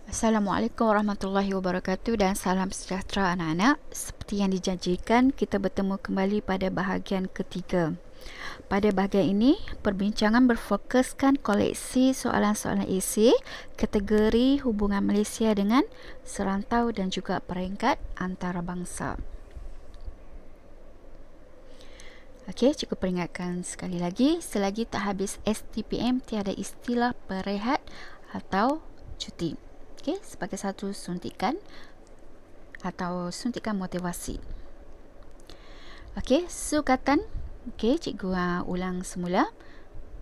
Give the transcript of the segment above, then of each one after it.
Assalamualaikum warahmatullahi wabarakatuh dan salam sejahtera anak-anak. Seperti yang dijanjikan, kita bertemu kembali pada bahagian ketiga. Pada bahagian ini, perbincangan berfokuskan koleksi soalan-soalan esei kategori hubungan Malaysia dengan serantau dan juga peringkat antarabangsa. Okey, cukup peringatkan sekali lagi, selagi tak habis STPM, tiada istilah berehat atau cuti. Okey, sebagai satu suntikan atau suntikan motivasi. Okey, sukatan. Okey, cikgu ulang semula.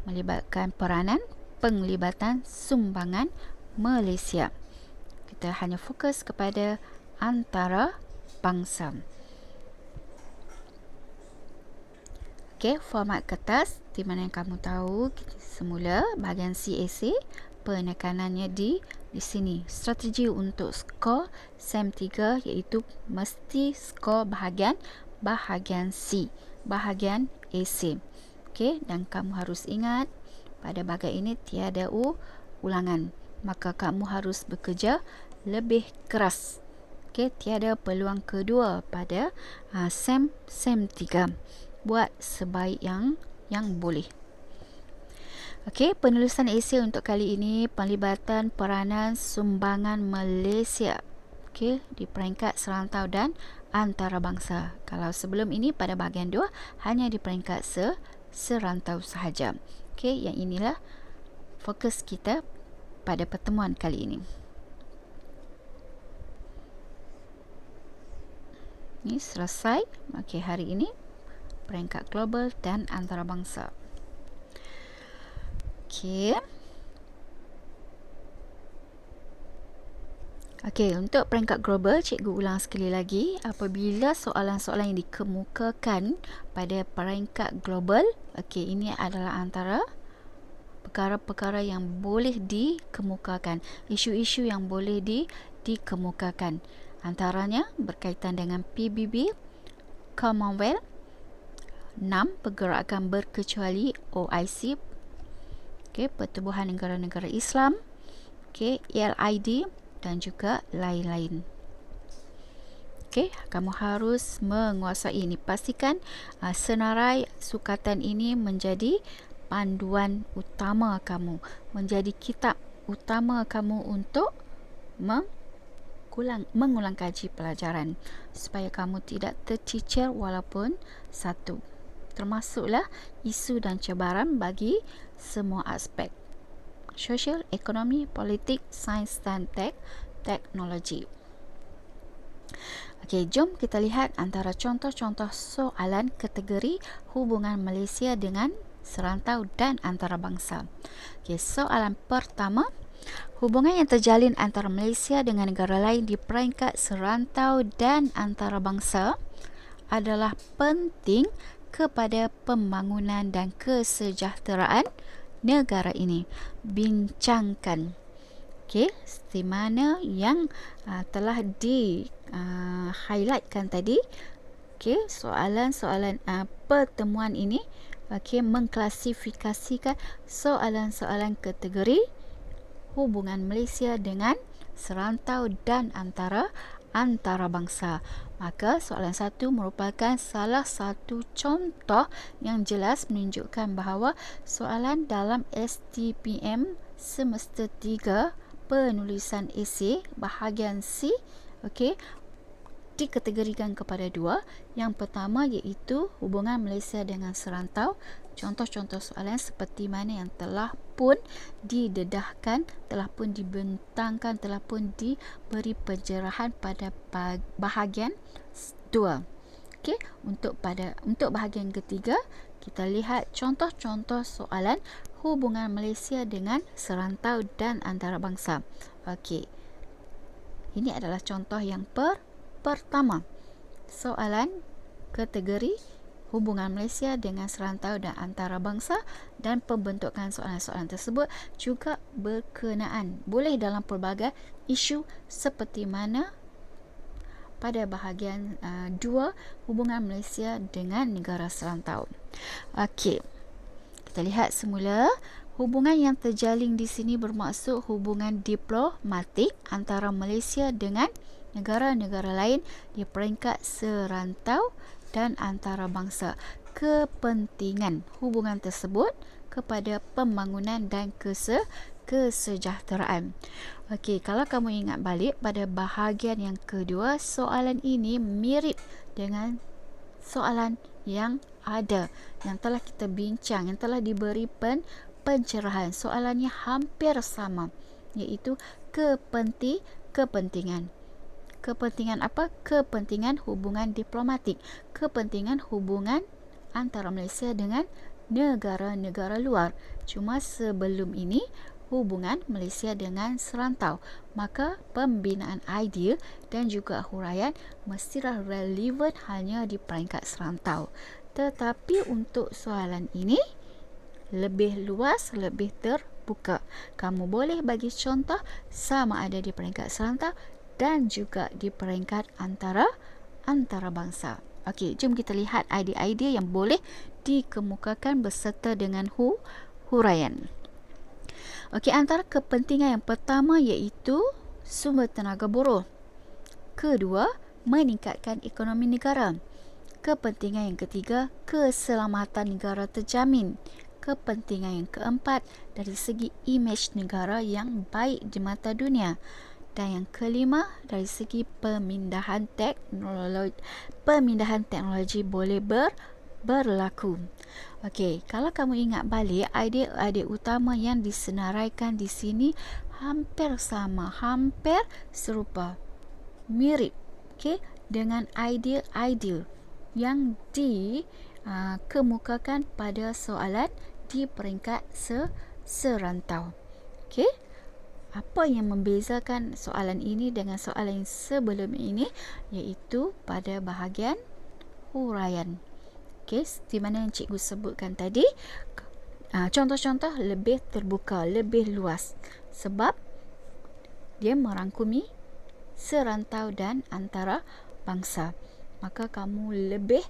Melibatkan peranan, penglibatan, sumbangan Malaysia. Kita hanya fokus kepada antara bangsa. Okey, format kertas di mana yang kamu tahu semula bahagian C essay, penekanannya di sini. Strategi untuk skor SEM 3 iaitu mesti skor bahagian C, bahagian essay. Okey, dan kamu harus ingat pada bahagian ini tiada ulangan. Maka kamu harus bekerja lebih keras. Okey, tiada peluang kedua pada SEM 3. Buat sebaik yang boleh. Okey, penulisan esei untuk kali ini penglibatan peranan sumbangan Malaysia. Okey, di peringkat serantau dan antarabangsa. Kalau sebelum ini pada bahagian 2 hanya di peringkat serantau sahaja. Okey, yang inilah fokus kita pada pertemuan kali ini. Ini selesai. Okey, hari ini peringkat global dan antarabangsa. Okey. Okey, untuk peringkat global, cikgu ulang sekali lagi. Apabila soalan-soalan yang dikemukakan pada peringkat global, okey, ini adalah antara perkara-perkara yang boleh dikemukakan, isu-isu yang boleh dikemukakan. Antaranya berkaitan dengan PBB, Commonwealth, 6. Pergerakan berkecuali OIC, okay, Pertubuhan Negara-Negara Islam, okay, ELID dan juga lain-lain. Okay, kamu harus menguasai ini. Pastikan senarai sukatan ini menjadi panduan utama kamu, menjadi kitab utama kamu untuk mengulang kaji pelajaran supaya kamu tidak tercicir walaupun satu. Termasuklah isu dan cabaran bagi semua aspek sosial, ekonomi, politik, sains dan teknologi. Okey, jom kita lihat antara contoh-contoh soalan kategori hubungan Malaysia dengan serantau dan antarabangsa. Okey, soalan pertama, hubungan yang terjalin antara Malaysia dengan negara lain di peringkat serantau dan antarabangsa adalah penting kepada pembangunan dan kesejahteraan negara ini. Bincangkan. Okey, di mana yang telah di highlightkan tadi. Okey, soalan-soalan pertemuan ini mengklasifikasikan soalan-soalan kategori hubungan Malaysia dengan serantau dan antarabangsa. Maka soalan 1 merupakan salah satu contoh yang jelas menunjukkan bahawa soalan dalam STPM semester 3 penulisan esei bahagian C, okey, dikategorikan kepada 2. Yang pertama iaitu hubungan Malaysia dengan serantau. Contoh-contoh soalan seperti mana yang telah pun didedahkan, telah pun dibentangkan, telah pun diberi pencerahan pada bahagian 2. Okey, untuk bahagian ketiga, kita lihat contoh-contoh soalan hubungan Malaysia dengan serantau dan antarabangsa. Okey. Ini adalah contoh yang pertama. Soalan kategori hubungan Malaysia dengan serantau dan antarabangsa, dan pembentukan soalan-soalan tersebut juga berkenaan, boleh dalam pelbagai isu seperti mana pada bahagian 2 hubungan Malaysia dengan negara serantau. Okey, kita lihat semula Hubungan yang terjalin di sini bermaksud hubungan diplomatik antara Malaysia dengan negara-negara lain di peringkat serantau dan antarabangsa. Kepentingan hubungan tersebut kepada pembangunan dan kesejahteraan. Okey, kalau kamu ingat balik pada bahagian yang kedua, soalan ini mirip dengan soalan yang ada, yang telah kita bincang, yang telah diberi pencerahan. Soalannya hampir sama, iaitu kepentingan. Kepentingan apa? Kepentingan hubungan diplomatik, kepentingan hubungan antara Malaysia dengan negara-negara luar. Cuma sebelum ini hubungan Malaysia dengan serantau, maka pembinaan idea dan juga huraian mestilah relevan hanya di peringkat serantau. Tetapi untuk soalan ini lebih luas, lebih terbuka. Kamu boleh bagi contoh sama ada di peringkat serantau dan juga di peringkat antarabangsa. Okey, jom kita lihat idea-idea yang boleh dikemukakan berserta dengan huraian. Okey, antara kepentingan yang pertama iaitu sumber tenaga buruh. Kedua, meningkatkan ekonomi negara. Kepentingan yang ketiga, keselamatan negara terjamin. Kepentingan yang keempat, dari segi imej negara yang baik di mata dunia. Dan yang kelima, dari segi pemindahan teknologi boleh berlaku. Okey, kalau kamu ingat balik, idea utama yang disenaraikan di sini hampir sama, hampir serupa, mirip, okey, dengan idea yang dikemukakan pada soalan di peringkat serantau. Okey, apa yang membezakan soalan ini dengan soalan yang sebelum ini, iaitu pada bahagian huraian. Okey, di mana yang cikgu sebutkan tadi, contoh-contoh lebih terbuka, lebih luas sebab dia merangkumi serantau dan antarabangsa. Maka kamu lebih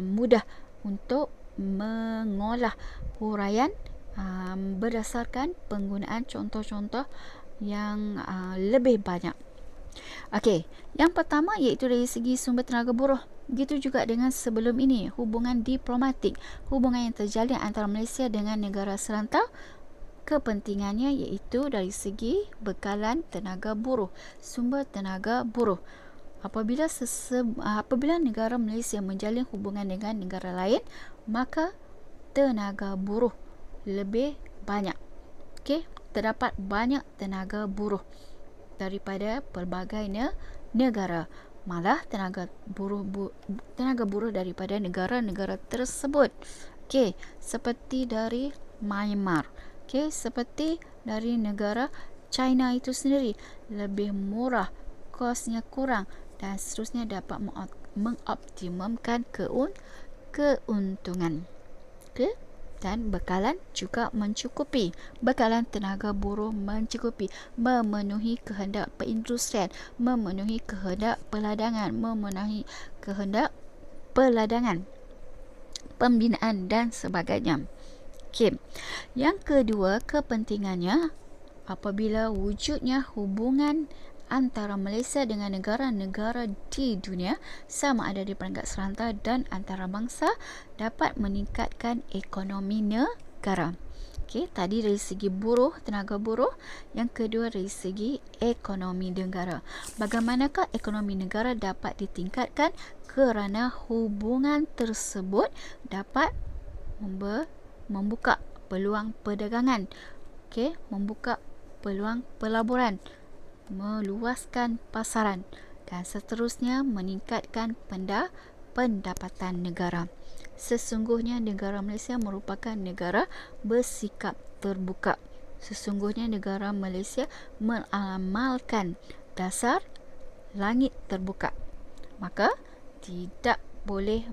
mudah untuk mengolah huraian berdasarkan penggunaan contoh-contoh yang lebih banyak. Okey, yang pertama iaitu dari segi sumber tenaga buruh. Begitu juga dengan sebelum ini, hubungan diplomatik, hubungan yang terjalin antara Malaysia dengan negara serantau. Kepentingannya iaitu dari segi bekalan tenaga buruh, sumber tenaga buruh. Apabila negara Malaysia menjalin hubungan dengan negara lain, maka tenaga buruh lebih banyak. Okey, terdapat banyak tenaga buruh daripada pelbagai negara. Malah tenaga buruh daripada negara-negara tersebut. Okey, seperti dari Myanmar. Okey, seperti dari negara China itu sendiri, lebih murah, kosnya kurang dan seterusnya, dapat mengoptimumkan keuntungan. Okey, dan bekalan juga mencukupi. Bekalan tenaga buruh mencukupi, memenuhi kehendak perindustrian, memenuhi kehendak peladangan, pembinaan dan sebagainya. Okey, yang kedua kepentingannya, apabila wujudnya hubungan antara Malaysia dengan negara-negara di dunia, sama ada di peringkat serantau dan antarabangsa, dapat meningkatkan ekonomi negara. Okey, tadi dari segi buruh, tenaga buruh. Yang kedua dari segi ekonomi negara. Bagaimanakah ekonomi negara dapat ditingkatkan? Kerana hubungan tersebut dapat membuka peluang perdagangan. Okey, membuka peluang pelaburan, meluaskan pasaran dan seterusnya, meningkatkan pendapatan negara. Sesungguhnya negara Malaysia merupakan negara bersikap terbuka. Sesungguhnya negara Malaysia mengamalkan dasar langit terbuka. Maka tidak boleh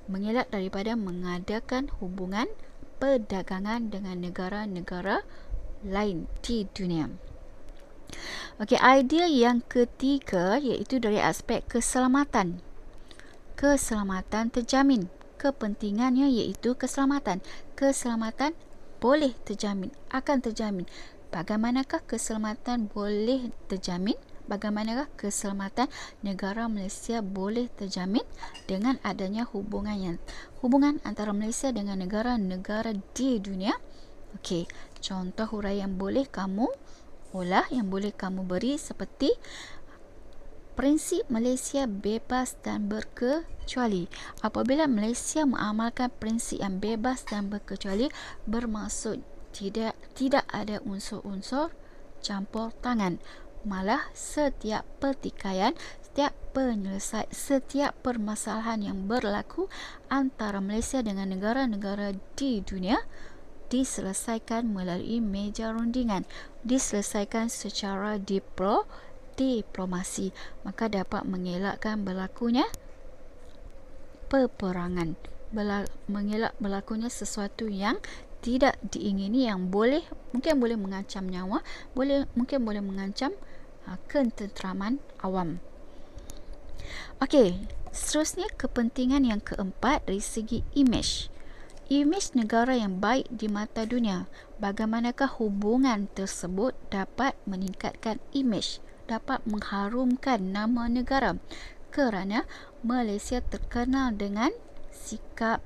mengelak daripada mengadakan hubungan perdagangan dengan negara-negara lain di dunia. Okey, idea yang ketiga iaitu dari aspek keselamatan. Keselamatan terjamin. Kepentingannya iaitu keselamatan. Keselamatan boleh terjamin, akan terjamin. Bagaimanakah keselamatan boleh terjamin? Bagaimanakah keselamatan negara Malaysia boleh terjamin dengan adanya hubungan antara Malaysia dengan negara-negara di dunia? Okey, contoh huraian boleh kamu olah, yang boleh kamu beri seperti prinsip Malaysia bebas dan berkecuali. Apabila Malaysia mengamalkan prinsip yang bebas dan berkecuali, bermaksud tidak ada unsur-unsur campur tangan. Malah setiap pertikaian, setiap permasalahan yang berlaku antara Malaysia dengan negara-negara di dunia diselesaikan melalui meja rundingan, diselesaikan secara diplomasi, maka dapat mengelakkan berlakunya peperangan, mengelak berlakunya sesuatu yang tidak diingini, yang mungkin boleh mengancam nyawa, mungkin boleh mengancam ketenteraman awam. Okey, seterusnya kepentingan yang keempat dari segi imej negara yang baik di mata dunia. Bagaimanakah hubungan tersebut dapat meningkatkan imej, dapat mengharumkan nama negara? Kerana Malaysia terkenal dengan sikap,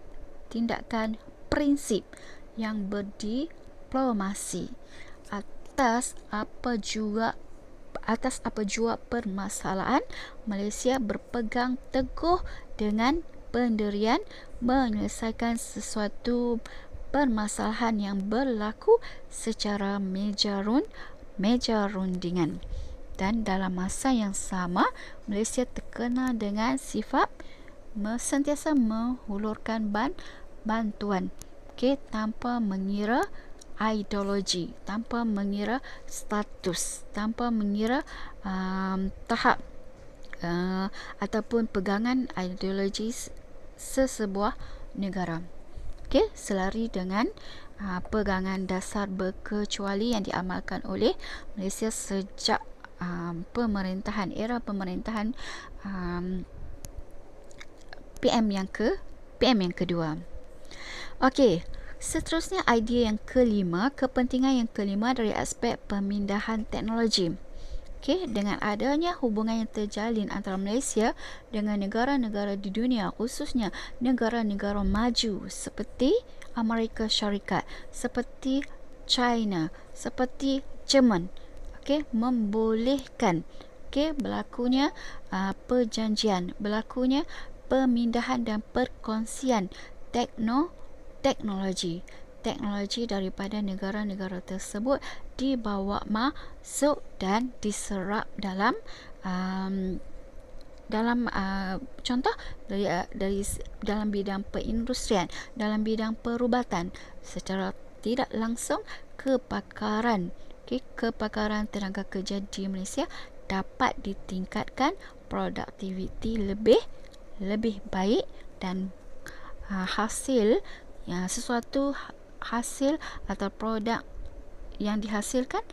tindakan, prinsip yang berdiplomasi atas apa jua permasalahan. Malaysia berpegang teguh dengan pendirian menyelesaikan sesuatu permasalahan yang berlaku secara meja rundingan. Dan dalam masa yang sama, Malaysia terkenal dengan sifat sentiasa menghulurkan bantuan, tanpa mengira ideologi, tanpa mengira status, tanpa mengira tahap ataupun pegangan ideologi sesebuah negara. Selari dengan pegangan dasar berkecuali yang diamalkan oleh Malaysia sejak era pemerintahan PM yang kedua. Okey, seterusnya idea yang kelima, kepentingan yang kelima dari aspek pemindahan teknologi. Dengan adanya hubungan yang terjalin antara Malaysia dengan negara-negara di dunia, khususnya negara-negara maju seperti Amerika Syarikat, seperti China, seperti Jerman, membolehkan berlakunya perjanjian, berlakunya pemindahan dan perkongsian teknologi daripada negara-negara tersebut dibawa masuk dan diserap dalam contoh dari dalam bidang perindustrian, dalam bidang perubatan, secara tidak langsung kepakaran tenaga kerja di Malaysia dapat ditingkatkan, produktiviti lebih baik, dan sesuatu hasil atau produk yang dihasilkan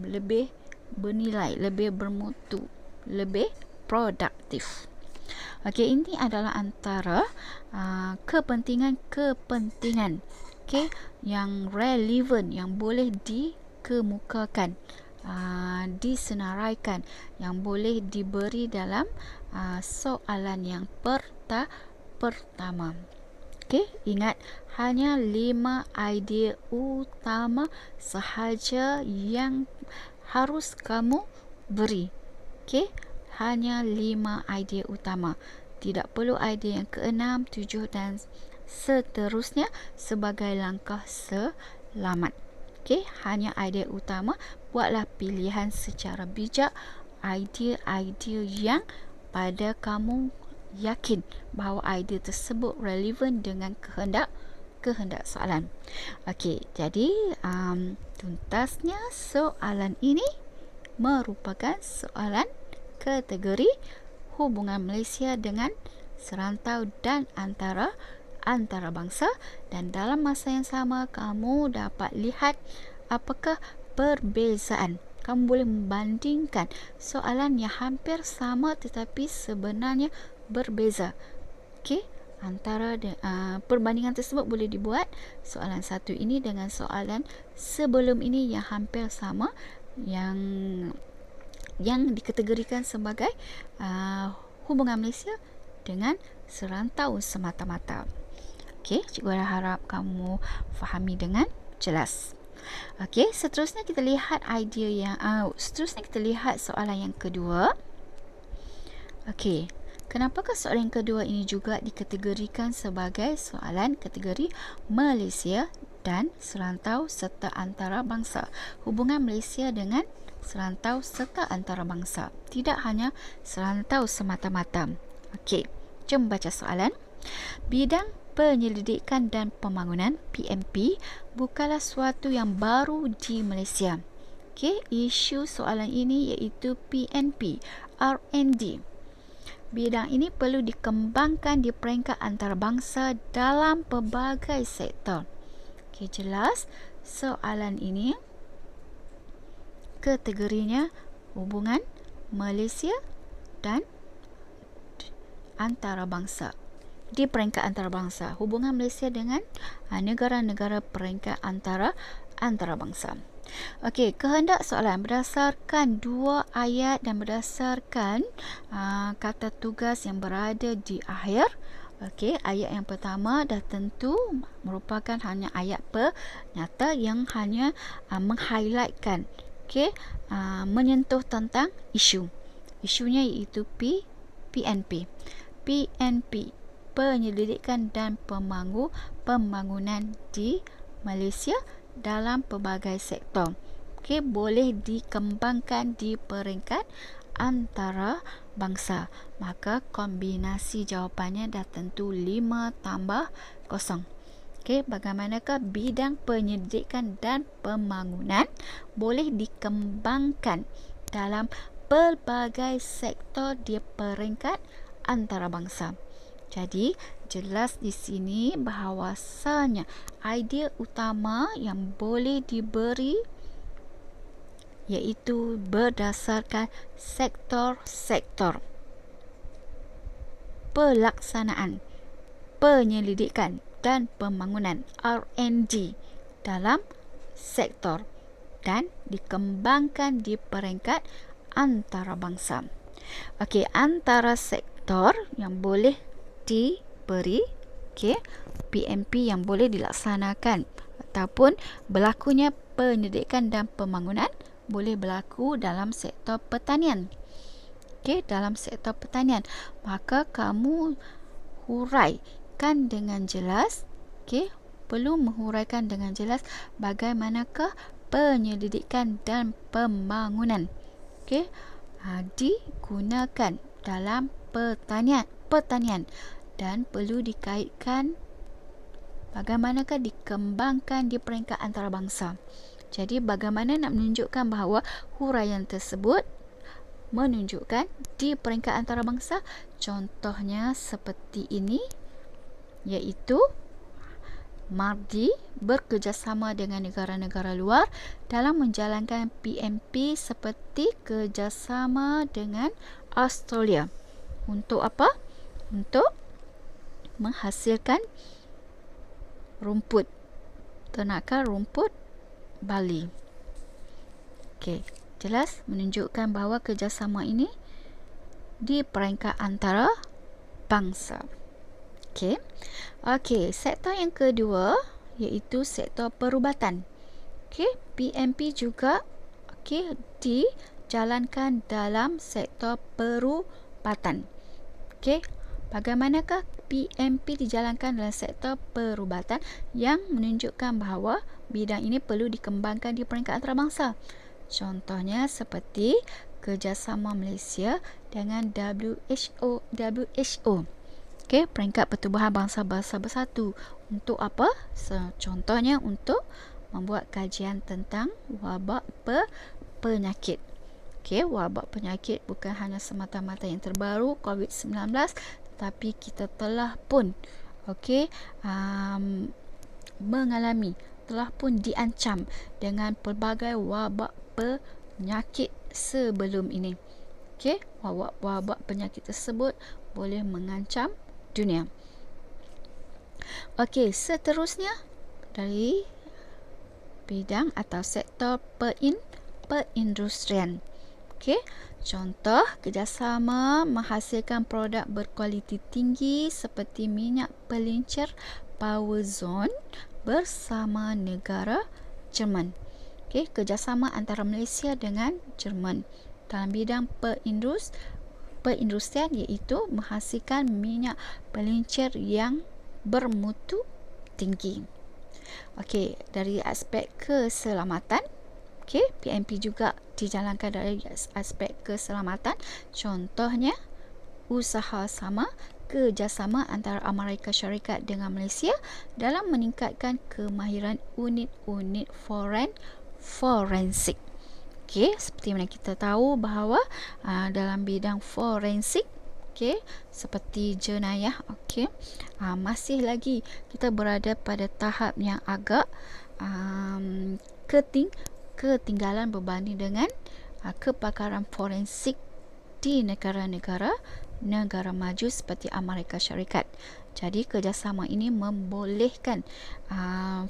lebih bernilai, lebih bermutu, lebih produktif. Ini adalah antara kepentingan yang relevan, yang boleh dikemukakan, disenaraikan, yang boleh diberi dalam soalan yang pertama. Ingat, hanya 5 idea utama sahaja yang harus kamu beri. Hanya 5 idea utama. Tidak perlu idea yang ke-6, 7 dan seterusnya sebagai langkah selamat. Hanya idea utama. Buatlah pilihan secara bijak, idea-idea yang pada kamu yakin bahawa idea tersebut relevan dengan kehendak soalan. Jadi tuntasnya soalan ini merupakan soalan kategori hubungan Malaysia dengan serantau dan antara bangsa, dan dalam masa yang sama kamu dapat lihat apakah perbezaan. Kamu boleh membandingkan soalan yang hampir sama tetapi sebenarnya berbeza. perbandingan tersebut boleh dibuat soalan satu ini dengan soalan sebelum ini yang hampir sama, yang dikategorikan sebagai hubungan Malaysia dengan serantau semata-mata. Okey, cikgu harap kamu fahami dengan jelas. Okey, seterusnya kita lihat soalan yang kedua. Okey, kenapakah soalan yang kedua ini juga dikategorikan sebagai soalan kategori Malaysia dan serantau serta antarabangsa? Hubungan Malaysia dengan serantau serta antarabangsa, tidak hanya serantau semata-mata. Okey, jom baca soalan. Bidang penyelidikan dan pembangunan PMP bukanlah suatu yang baru di Malaysia. Okey, isu soalan ini iaitu PNP, R&D. Bidang ini perlu dikembangkan di peringkat antarabangsa dalam pelbagai sektor. Okey, jelas soalan ini kategorinya hubungan Malaysia dan antarabangsa. Di peringkat antarabangsa, hubungan Malaysia dengan negara-negara peringkat antarabangsa. Okey, kehendak soalan berdasarkan dua ayat dan berdasarkan kata tugas yang berada di akhir. Okey, ayat yang pertama dah tentu merupakan hanya ayat penyata yang hanya meng-highlightkan, menyentuh tentang isu. Isunya iaitu PNP. PNP, penyelidikan dan pembangunan di Malaysia dalam pelbagai sektor. Okey, boleh dikembangkan di peringkat antarabangsa. Maka kombinasi jawapannya dah tentu 5 tambah 0. Okey, bagaimanakah bidang penyelidikan dan pembangunan boleh dikembangkan dalam pelbagai sektor di peringkat antarabangsa? Jadi, jelas di sini bahawasanya idea utama yang boleh diberi iaitu berdasarkan sektor-sektor pelaksanaan penyelidikan dan pembangunan R&D dalam sektor dan dikembangkan di peringkat antarabangsa. Okey, antara sektor yang boleh diberi, PMP yang boleh dilaksanakan ataupun berlakunya penyelidikan dan pembangunan boleh berlaku dalam sektor pertanian. Dalam sektor pertanian, maka kamu huraikan dengan jelas, perlu menghuraikan dengan jelas bagaimanakah penyelidikan dan pembangunan digunakan dalam pertanian dan perlu dikaitkan bagaimanakah dikembangkan di peringkat antarabangsa. Jadi bagaimana nak menunjukkan bahawa huraian tersebut menunjukkan di peringkat antarabangsa? Contohnya seperti ini, iaitu MARDI bekerjasama dengan negara-negara luar dalam menjalankan PMP seperti kerjasama dengan Australia. Untuk apa? Untuk menghasilkan rumput, ternakan rumput Bali. Okey, jelas menunjukkan bahawa kerjasama ini di peringkat antarabangsa. Okey, sektor yang kedua iaitu sektor perubatan. PMP juga dijalankan dalam sektor perubatan. Bagaimanakah PMP dijalankan dalam sektor perubatan yang menunjukkan bahawa bidang ini perlu dikembangkan di peringkat antarabangsa? Contohnya seperti kerjasama Malaysia dengan WHO. Peringkat Pertubuhan Bangsa-Bangsa Bersatu. Untuk apa? Contohnya untuk membuat kajian tentang wabak penyakit. Wabak penyakit bukan hanya semata-mata yang terbaru COVID-19, tetapi kita telah pun telah pun diancam dengan pelbagai wabak penyakit sebelum ini. Wabak penyakit tersebut boleh mengancam dunia. Okey, seterusnya dari bidang atau sektor perindustrian. Okey, contoh kerjasama menghasilkan produk berkualiti tinggi seperti minyak pelincir Power Zone bersama negara Jerman. Okey, kerjasama antara Malaysia dengan Jerman dalam bidang perindustrian iaitu menghasilkan minyak pelincir yang bermutu tinggi. Okey, dari aspek keselamatan, okey, PMP juga dijalankan dari aspek keselamatan. Contohnya, usaha sama kerjasama antara Amerika Syarikat dengan Malaysia dalam meningkatkan kemahiran unit-unit forensik. Okey, seperti mana kita tahu bahawa dalam bidang forensik, okey, seperti jenayah, okey, masih lagi kita berada pada tahap yang agak ketinggalan berbanding dengan kepakaran forensik di negara-negara maju seperti Amerika Syarikat. Jadi kerjasama ini membolehkan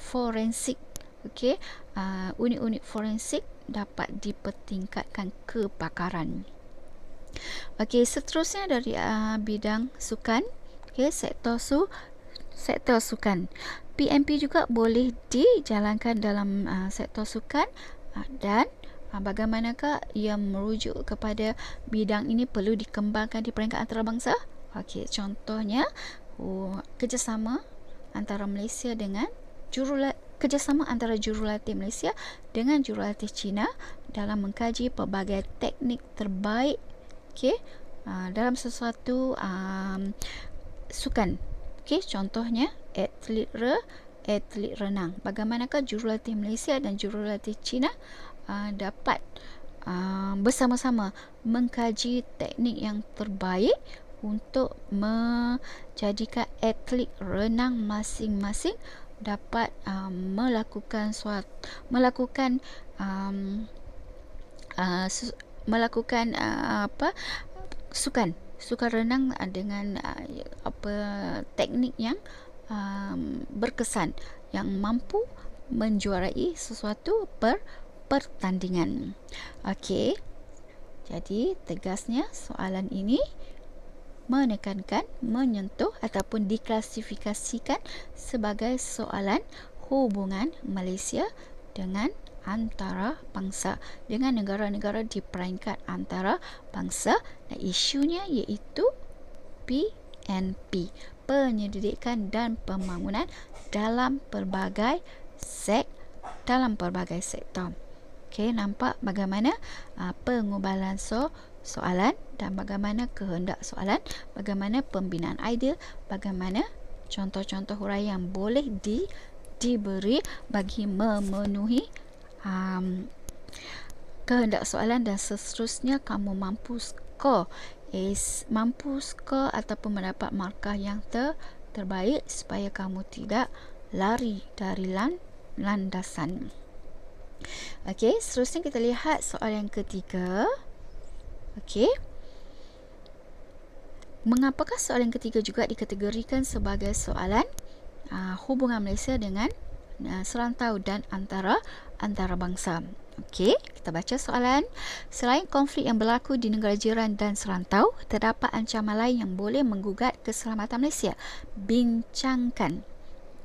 forensik, okey, unit-unit forensik dapat dipertingkatkan kepakaran. Okey, seterusnya dari bidang sukan, okey, sektor sukan. PMP juga boleh dijalankan dalam sektor sukan dan bagaimanakah ia merujuk kepada bidang ini perlu dikembangkan di peringkat antarabangsa? Okey, contohnya kerjasama antara Malaysia dengan kerjasama antara jurulatih Malaysia dengan jurulatih China dalam mengkaji pelbagai teknik terbaik, okey, dalam sesuatu sukan. Okey, contohnya atlet renang. Bagaimanakah jurulatih Malaysia dan jurulatih China dapat bersama-sama mengkaji teknik yang terbaik untuk menjadikan atlet renang masing-masing dapat melakukan sukan renang dengan teknik yang berkesan yang mampu menjuarai sesuatu pertandingan. Okey. Jadi tegasnya soalan ini menekankan, menyentuh ataupun diklasifikasikan sebagai soalan hubungan Malaysia dengan antarabangsa, dengan negara-negara di peringkat antarabangsa, dan isunya iaitu PNP, penyelidikan dan pembangunan dalam pelbagai sektor. Okey, nampak bagaimana pengubalan soalan dan bagaimana kehendak soalan, bagaimana pembinaan idea, bagaimana contoh-contoh huraian yang boleh diberi bagi memenuhi kehendak soalan, dan seterusnya kamu mampu skor ataupun mendapat markah yang terbaik supaya kamu tidak lari dari landasan. Okey, seterusnya kita lihat soalan yang ketiga. Okey, mengapakah soalan ketiga juga dikategorikan sebagai soalan hubungan Malaysia dengan serantau dan antarabangsa? Okey, kita baca soalan. Selain konflik yang berlaku di negara jiran dan serantau, terdapat ancaman lain yang boleh menggugat keselamatan Malaysia. Bincangkan.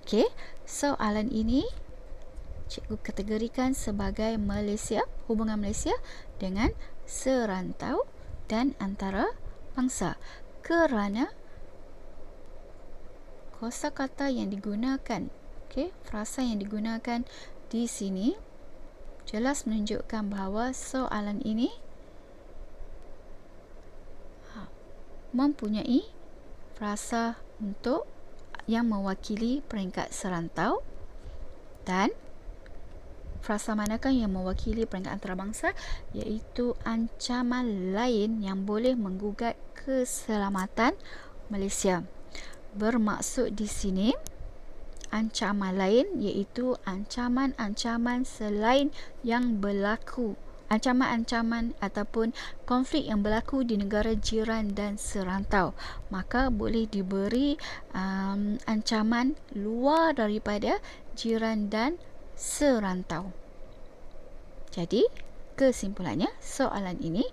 Okey, soalan ini cikgu kategorikan sebagai hubungan Malaysia dengan serantau dan antarabangsa kerana kosakata yang digunakan, okey, frasa yang digunakan di sini jelas menunjukkan bahawa soalan ini mempunyai frasa untuk yang mewakili peringkat serantau, dan frasa manakah yang mewakili peringkat antarabangsa, iaitu ancaman lain yang boleh menggugat keselamatan Malaysia. Bermaksud di sini ancaman lain iaitu ancaman-ancaman selain yang berlaku ancaman-ancaman ataupun konflik yang berlaku di negara jiran dan serantau, maka boleh diberi ancaman luar daripada jiran dan serantau. Jadi, kesimpulannya, soalan ini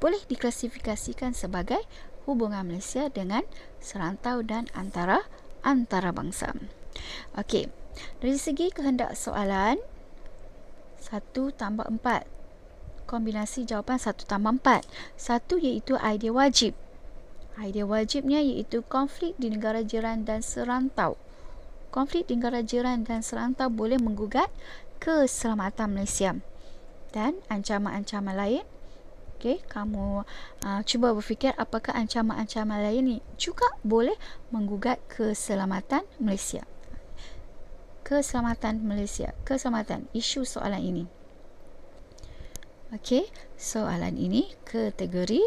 boleh diklasifikasikan sebagai hubungan Malaysia dengan serantau dan antarabangsa. Okey, dari segi kehendak soalan, 1 tambah 4. Kombinasi jawapan 1 tambah 4. 1 iaitu idea wajib. Idea wajibnya iaitu konflik di negara jiran dan serantau. Konflik di negara jiran dan serantau boleh menggugat keselamatan Malaysia. Dan ancaman-ancaman lain, okey, kamu cuba berfikir apakah ancaman-ancaman lain ni juga boleh menggugat keselamatan Malaysia. Keselamatan Malaysia, keselamatan, isu soalan ini. Okey, soalan ini kategori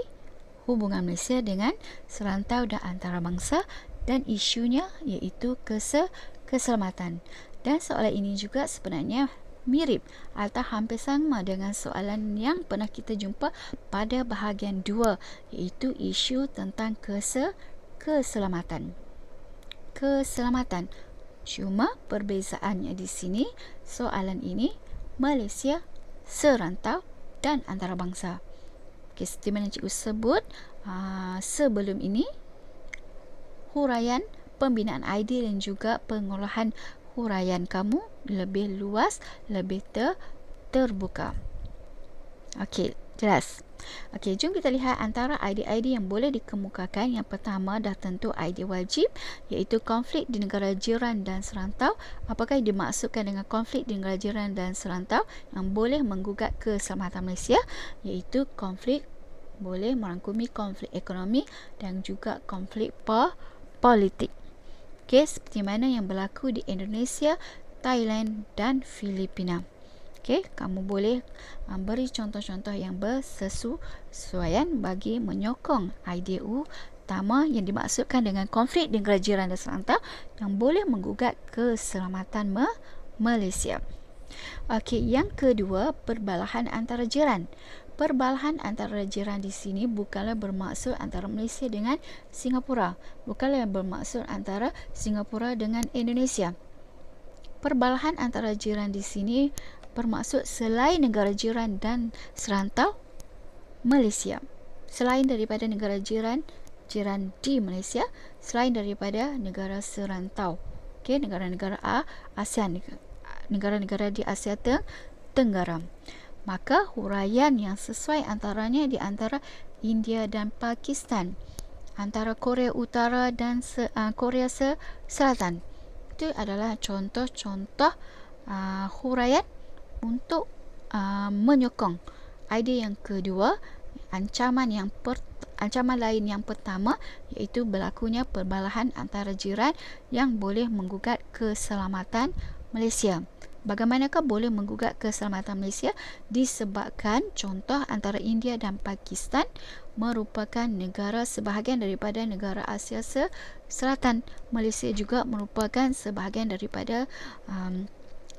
hubungan Malaysia dengan serantau dan antarabangsa dan isunya iaitu keselamatan. Dan soalan ini juga sebenarnya mirip atau hampir sama dengan soalan yang pernah kita jumpa pada bahagian 2 iaitu isu tentang keselamatan. Keselamatan. Cuma perbezaannya di sini, soalan ini Malaysia, serantau dan antarabangsa. Okay, seperti mana cikgu sebut sebelum ini, huraian pembinaan idea dan juga pengolahan huraian kamu lebih luas, lebih terbuka. Okey, jelas. Okey, jom kita lihat antara idea-idea yang boleh dikemukakan. Yang pertama dah tentu idea wajib, iaitu konflik di negara jiran dan serantau. Apakah yang dimaksudkan dengan konflik di negara jiran dan serantau yang boleh menggugat keselamatan Malaysia? Iaitu konflik boleh merangkumi konflik ekonomi dan juga konflik politik. Okey, seperti mana yang berlaku di Indonesia, Thailand dan Filipina. Okey, kamu boleh beri contoh-contoh yang bersesuaian bagi menyokong idea utama yang dimaksudkan dengan konflik di negara jiran dan serantau yang boleh menggugat keselamatan Malaysia. Okey, yang kedua, perbalahan antara jiran. Perbalahan antara jiran di sini bukanlah bermaksud antara Malaysia dengan Singapura, bukanlah bermaksud antara Singapura dengan Indonesia. Perbalahan antara jiran di sini bermaksud selain negara jiran dan serantau Malaysia, selain daripada negara jiran di Malaysia, selain daripada negara serantau, okey, negara-negara ASEAN, negara-negara di Asia Tenggara. Maka huraian yang sesuai antaranya di antara India dan Pakistan, antara Korea Utara dan Korea Selatan. Itu adalah contoh-contoh huraian untuk menyokong idea yang kedua. Ancaman lain yang pertama iaitu berlakunya perbalahan antara jiran yang boleh menggugat keselamatan Malaysia. Bagaimanakah boleh menggugat keselamatan Malaysia? Disebabkan contoh antara India dan Pakistan merupakan negara sebahagian daripada negara Asia Selatan. Malaysia juga merupakan sebahagian daripada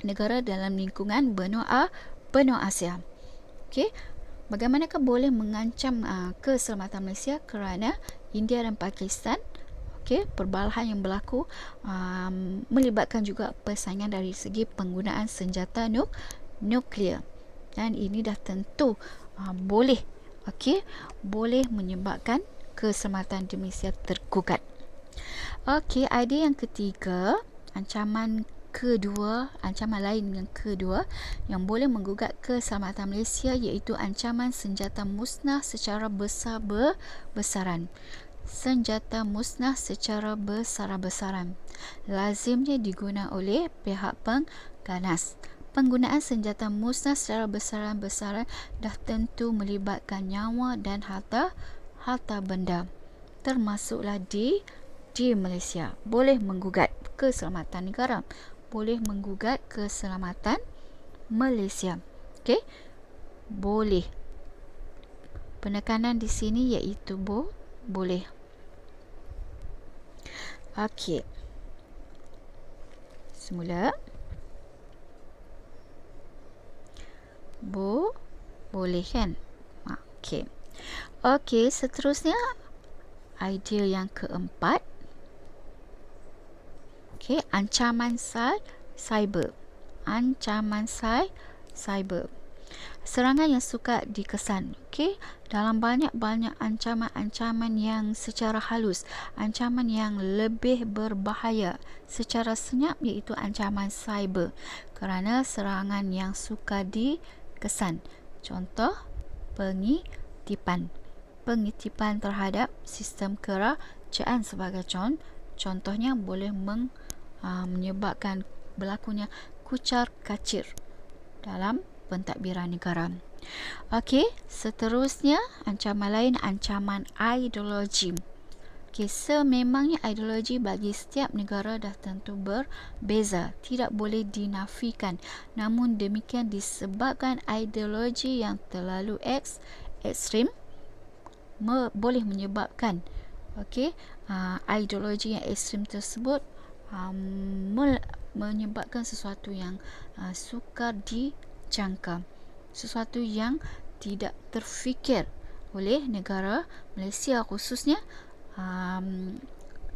negara dalam lingkungan benua Asia. Okey, bagaimanakah boleh mengancam keselamatan Malaysia? Kerana India dan Pakistan, okey, perbalahan yang berlaku melibatkan juga persaingan dari segi penggunaan senjata nuklear. Dan ini dah tentu boleh, okey, boleh menyebabkan keselamatan di Malaysia tergugat. Okey, idea yang ketiga, ancaman lain yang kedua yang boleh menggugat keselamatan Malaysia iaitu ancaman senjata musnah secara besar-besaran. Senjata musnah secara besar-besaran lazimnya digunakan oleh pihak pengganas. Penggunaan senjata musnah secara besar-besaran dah tentu melibatkan nyawa dan harta benda, termasuklah di Malaysia. Boleh menggugat keselamatan negara, boleh menggugat keselamatan Malaysia. Okey, boleh. Penekanan di sini iaitu boleh. Okey, semula. boleh kan? Okey. Okey, seterusnya idea yang keempat. Okey, ancaman cyber. Ancaman cyber. Serangan yang sukar dikesan. Okey, dalam banyak-banyak ancaman-ancaman yang secara halus, ancaman yang lebih berbahaya secara senyap, iaitu ancaman cyber, kerana serangan yang sukar dikesan. Contoh, pengitipan terhadap sistem kerajaan sebagai contohnya boleh menyebabkan berlakunya kucar-kacir dalam pentadbiran negara. Okey, seterusnya ancaman lain, ancaman ideologi. Okey, sememangnya ideologi bagi setiap negara dah tentu berbeza, tidak boleh dinafikan. Namun demikian, disebabkan ideologi yang terlalu ekstrim boleh menyebabkan ideologi yang ekstrim tersebut menyebabkan sesuatu yang sukar dijangka, sesuatu yang tidak terfikir oleh negara Malaysia khususnya.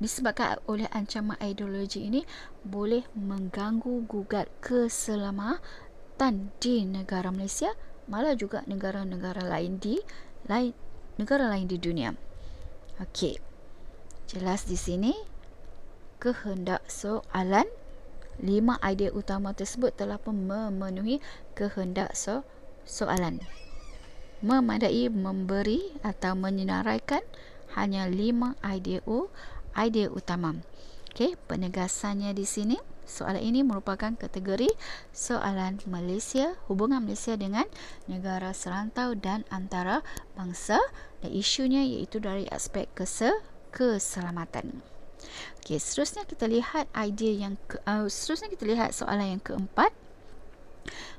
Disebabkan oleh ancaman ideologi ini boleh mengganggu gugat keselamatan di negara Malaysia, malah juga negara-negara lain di dunia. Okey, jelas di sini kehendak soalan. 5 idea utama tersebut telah pun memenuhi kehendak soalan. Memadai memberi atau menyenaraikan hanya 5 idea utama. Okey, penegasannya di sini, soalan ini merupakan kategori soalan Malaysia, hubungan Malaysia dengan negara serantau dan antarabangsa, dan isunya iaitu dari aspek keselamatan. Okey, seterusnya kita lihat soalan yang keempat.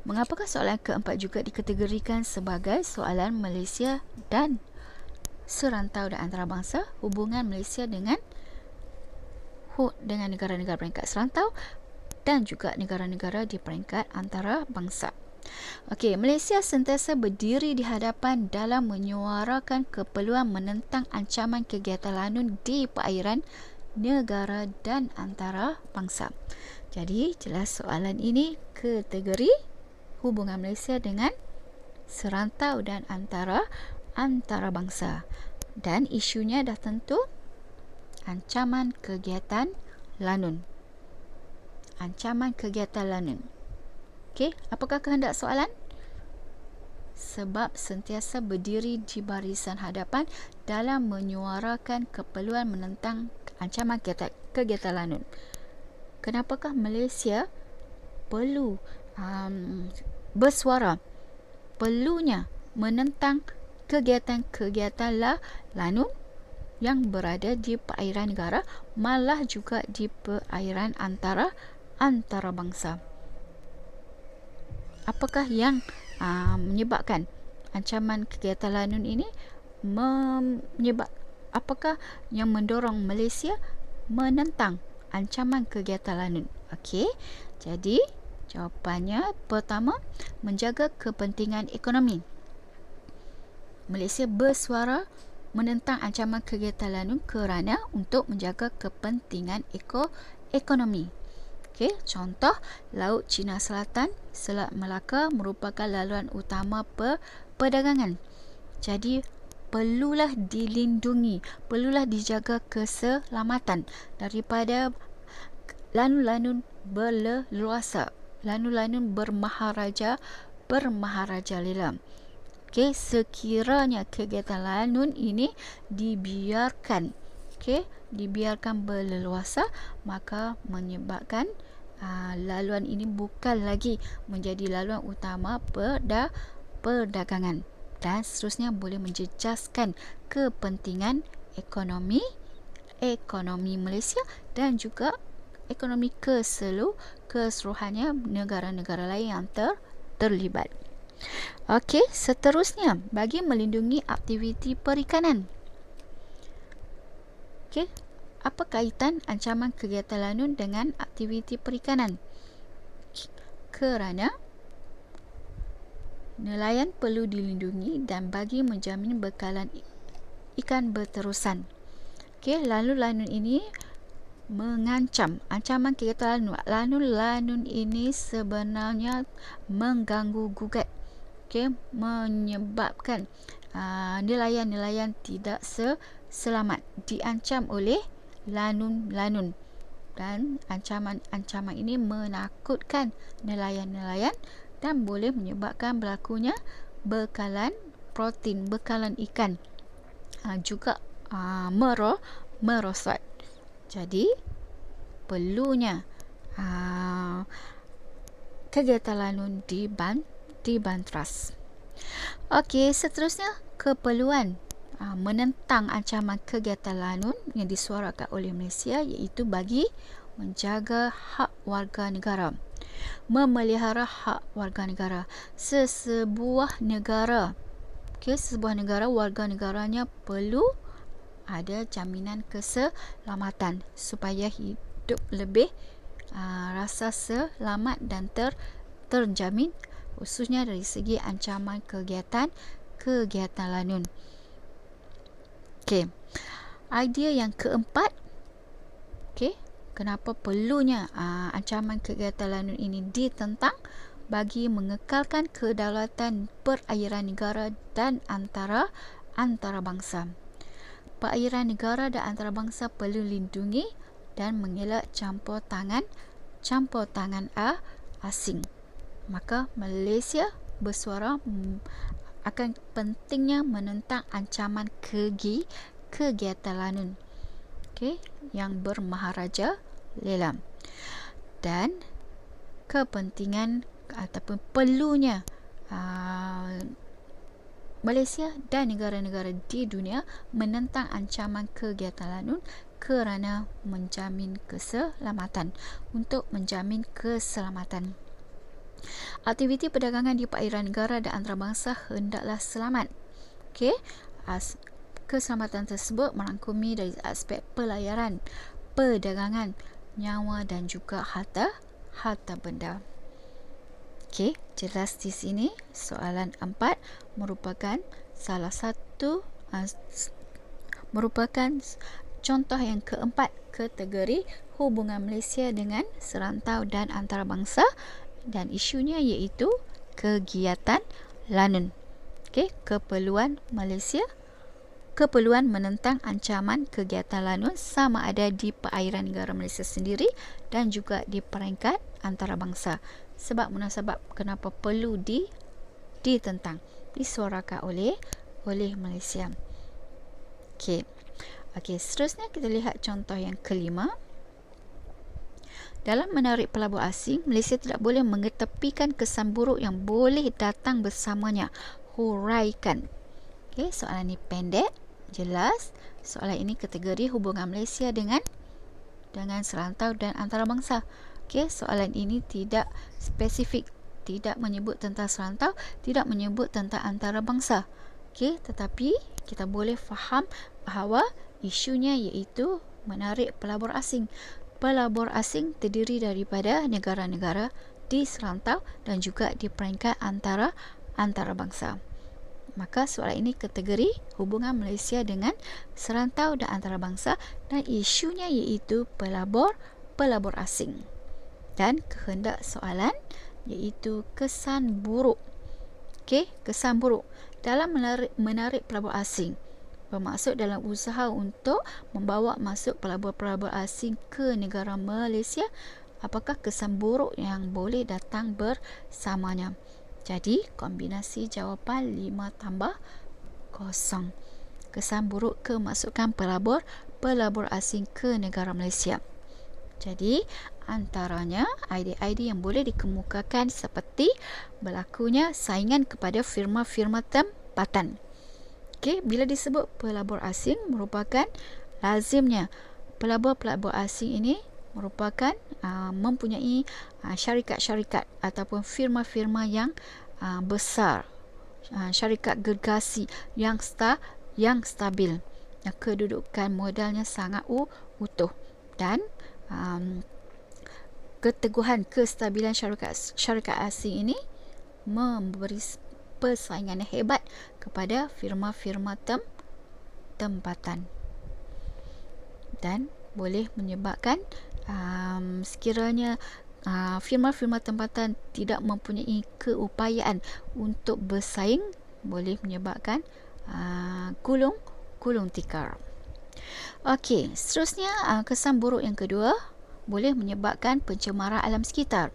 Mengapakah soalan keempat juga dikategorikan sebagai soalan Malaysia dan serantau dan antarabangsa, hubungan Malaysia dengan negara-negara peringkat serantau dan juga negara-negara di peringkat antarabangsa. Okey, Malaysia sentiasa berdiri di hadapan dalam menyuarakan keperluan menentang ancaman kegiatan lanun di perairan negara dan antarabangsa. Jadi, jelas soalan ini kategori hubungan Malaysia dengan serantau dan antarabangsa, dan isunya dah tentu ancaman kegiatan lanun. Ancaman kegiatan lanun. Okey, apakah kehendak soalan? Sebab sentiasa berdiri di barisan hadapan dalam menyuarakan keperluan menentang ancaman kegiatan lanun. Kenapakah Malaysia perlu bersuara, perlunya menentang kegiatan-kegiatan lanun yang berada di perairan negara, malah juga di perairan antarabangsa? Apakah yang menyebabkan ancaman kegiatan lanun ini apakah yang mendorong Malaysia menentang ancaman kegiatan lanun? Okey, jadi jawapannya pertama, menjaga kepentingan ekonomi. Malaysia bersuara menentang ancaman kegiatan lanun kerana untuk menjaga kepentingan ekonomi. Okey, contoh, Laut Cina Selatan, Selat Melaka merupakan laluan utama perdagangan. Jadi perlulah dilindungi, perlulah dijaga keselamatan daripada lanun-lanun berleluasa, lanun-lanun bermaharaja lela. Okey, sekiranya kegiatan lanun ini dibiarkan berleluasa, maka menyebabkan laluan ini bukan lagi menjadi laluan utama perdagangan, dan seterusnya boleh menjejaskan kepentingan ekonomi Malaysia dan juga ekonomi keseluruhannya negara-negara lain yang terlibat. Okey, seterusnya, bagi melindungi aktiviti perikanan. Okey, apa kaitan ancaman kegiatan lanun dengan aktiviti perikanan? Kerana nelayan perlu dilindungi dan bagi menjamin bekalan ikan berterusan. Okey, lalu lanun ini mengancam, ancaman kegiatan lanun. Lanun-lanun ini sebenarnya mengganggu gugat, okey, menyebabkan nelayan-nelayan tidak selamat, diancam oleh lanun-lanun, dan ancaman-ancaman ini menakutkan nelayan-nelayan dan boleh menyebabkan berlakunya bekalan protein, bekalan ikan juga merosot. Jadi perlunya kegiatan lanun dibantras. Okey, seterusnya keperluan menentang ancaman kegiatan lanun yang disuarakan oleh Malaysia, iaitu bagi menjaga hak warga negara, memelihara hak warga negara. Sesebuah negara, sebuah negara, warga negaranya perlu ada jaminan keselamatan supaya hidup lebih rasa selamat dan terjamin, khususnya dari segi ancaman kegiatan lanun. Okey, idea yang keempat, okey, kenapa perlunya ancaman kegiatan lanun ini ditentang? Bagi mengekalkan kedaulatan perairan negara dan antarabangsa. Perairan negara dan antarabangsa perlu lindungi dan mengelak campur tangan asing. Maka Malaysia bersuara akan pentingnya menentang ancaman kegiatan lanun, okey, yang bermaharaja lelam, dan kepentingan ataupun perlunya Malaysia dan negara-negara di dunia menentang ancaman kegiatan lanun kerana menjamin keselamatan. Untuk menjamin keselamatan, aktiviti perdagangan di perairan negara dan antarabangsa hendaklah selamat. Okey, keselamatan tersebut merangkumi dari aspek pelayaran, perdagangan, nyawa dan juga harta benda. Okey, jelas di sini soalan 4 merupakan salah satu merupakan contoh yang keempat kategori hubungan Malaysia dengan serantau dan antarabangsa, dan isunya iaitu kegiatan lanun. Okey, keperluan Malaysia, keperluan menentang ancaman kegiatan lanun sama ada di perairan negara Malaysia sendiri dan juga di peringkat antarabangsa. Sebab munasabab kenapa perlu ditentang, disuarakan oleh Malaysia. Okey, seterusnya kita lihat contoh yang kelima. Dalam menarik pelabur asing, Malaysia tidak boleh mengetepikan kesan buruk yang boleh datang bersamanya. Huraikan. Okey, soalan ini pendek, jelas. Soalan ini kategori hubungan Malaysia dengan serantau dan antarabangsa. Okey, soalan ini tidak spesifik, tidak menyebut tentang serantau, tidak menyebut tentang antarabangsa. Okey, tetapi kita boleh faham bahawa isunya iaitu menarik pelabur asing. Pelabur asing terdiri daripada negara-negara di serantau dan juga di peringkat antarabangsa. Maka soalan ini kategori hubungan Malaysia dengan serantau dan antarabangsa, dan isunya iaitu pelabur asing. Dan kehendak soalan iaitu kesan buruk. Okey, kesan buruk dalam menarik pelabur asing bermaksud dalam usaha untuk membawa masuk pelabur-pelabur asing ke negara Malaysia. Apakah kesan buruk yang boleh datang bersamanya? Jadi kombinasi jawapan 5+0. Kesan buruk kemasukan pelabur asing ke negara Malaysia. Jadi antaranya idea-idea yang boleh dikemukakan seperti berlakunya saingan kepada firma-firma tempatan. Okey, bila disebut pelabur asing, merupakan lazimnya pelabur-pelabur asing ini merupakan mempunyai syarikat-syarikat ataupun firma-firma yang besar, syarikat gergasi yang stabil, kedudukan modalnya sangat utuh, dan keteguhan kestabilan syarikat asing ini memberi persaingan yang hebat kepada firma-firma tempatan, dan boleh menyebabkan sekiranya firma-firma tempatan tidak mempunyai keupayaan untuk bersaing, boleh menyebabkan gulung tikar. Okey, seterusnya kesan buruk yang kedua boleh menyebabkan pencemaran alam sekitar.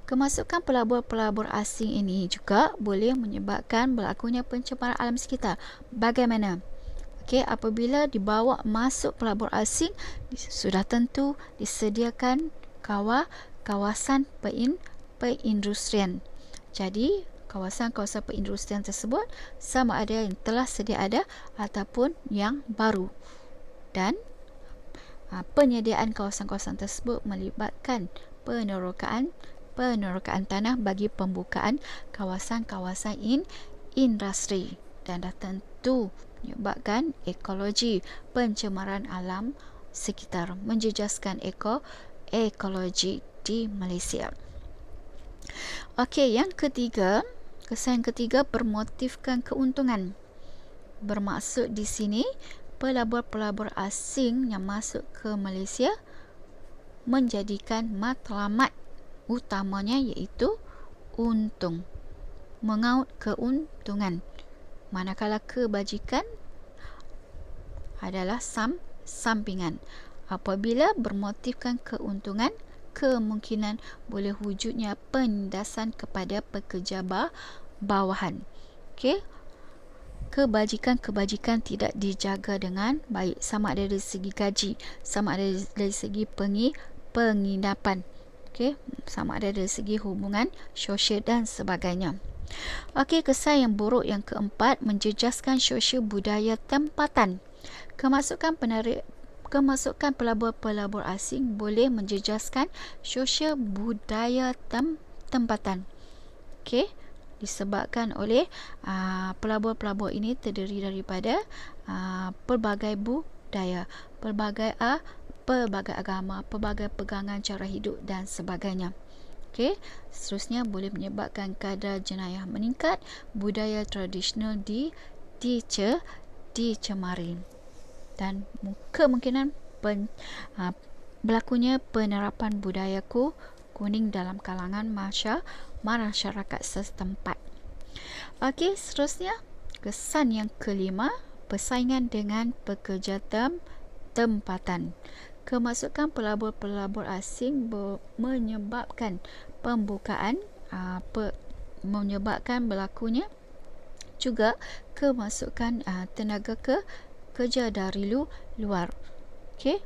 Kemasukan pelabur-pelabur asing ini juga boleh menyebabkan berlakunya pencemaran alam sekitar. Bagaimana? Okey, apabila dibawa masuk pelabur asing, sudah tentu disediakan kawasan perindustrian. Jadi, kawasan-kawasan perindustrian tersebut sama ada yang telah sedia ada ataupun yang baru. Dan penyediaan kawasan-kawasan tersebut melibatkan penerokaan tanah bagi pembukaan kawasan-kawasan industri, dan dah tentu menyebabkan ekologi, pencemaran alam sekitar, menjejaskan ekologi di Malaysia. Okey, yang ketiga, kesan ketiga bermotifkan keuntungan. Bermaksud di sini pelabur-pelabur asing yang masuk ke Malaysia menjadikan matlamat utamanya iaitu untung, mengaut keuntungan, manakala kebajikan adalah sampingan. Apabila bermotifkan keuntungan, kemungkinan boleh wujudnya penindasan kepada pekerja bawahan. Okey, kebajikan tidak dijaga dengan baik, sama ada dari segi gaji, sama ada dari segi penginapan, okey, sama ada dari segi hubungan sosial dan sebagainya. Okey, kesan yang buruk yang keempat, menjejaskan sosial budaya tempatan. Kemasukan pelabur-pelabur asing boleh menjejaskan sosial budaya tempatan. Okey, disebabkan oleh pelabur-pelabur ini terdiri daripada pelbagai budaya, pelbagai agama, pelbagai pegangan cara hidup dan sebagainya. Okey, seterusnya boleh menyebabkan kadar jenayah meningkat, budaya tradisional dicemari, dan kemungkinan berlakunya penerapan budaya kuning dalam kalangan masyarakat setempat. Okey, seterusnya kesan yang kelima, persaingan dengan pekerja tempatan. Kemasukan pelabur-pelabur asing menyebabkan menyebabkan berlakunya juga kemasukan tenaga kerja dari luar. Okey,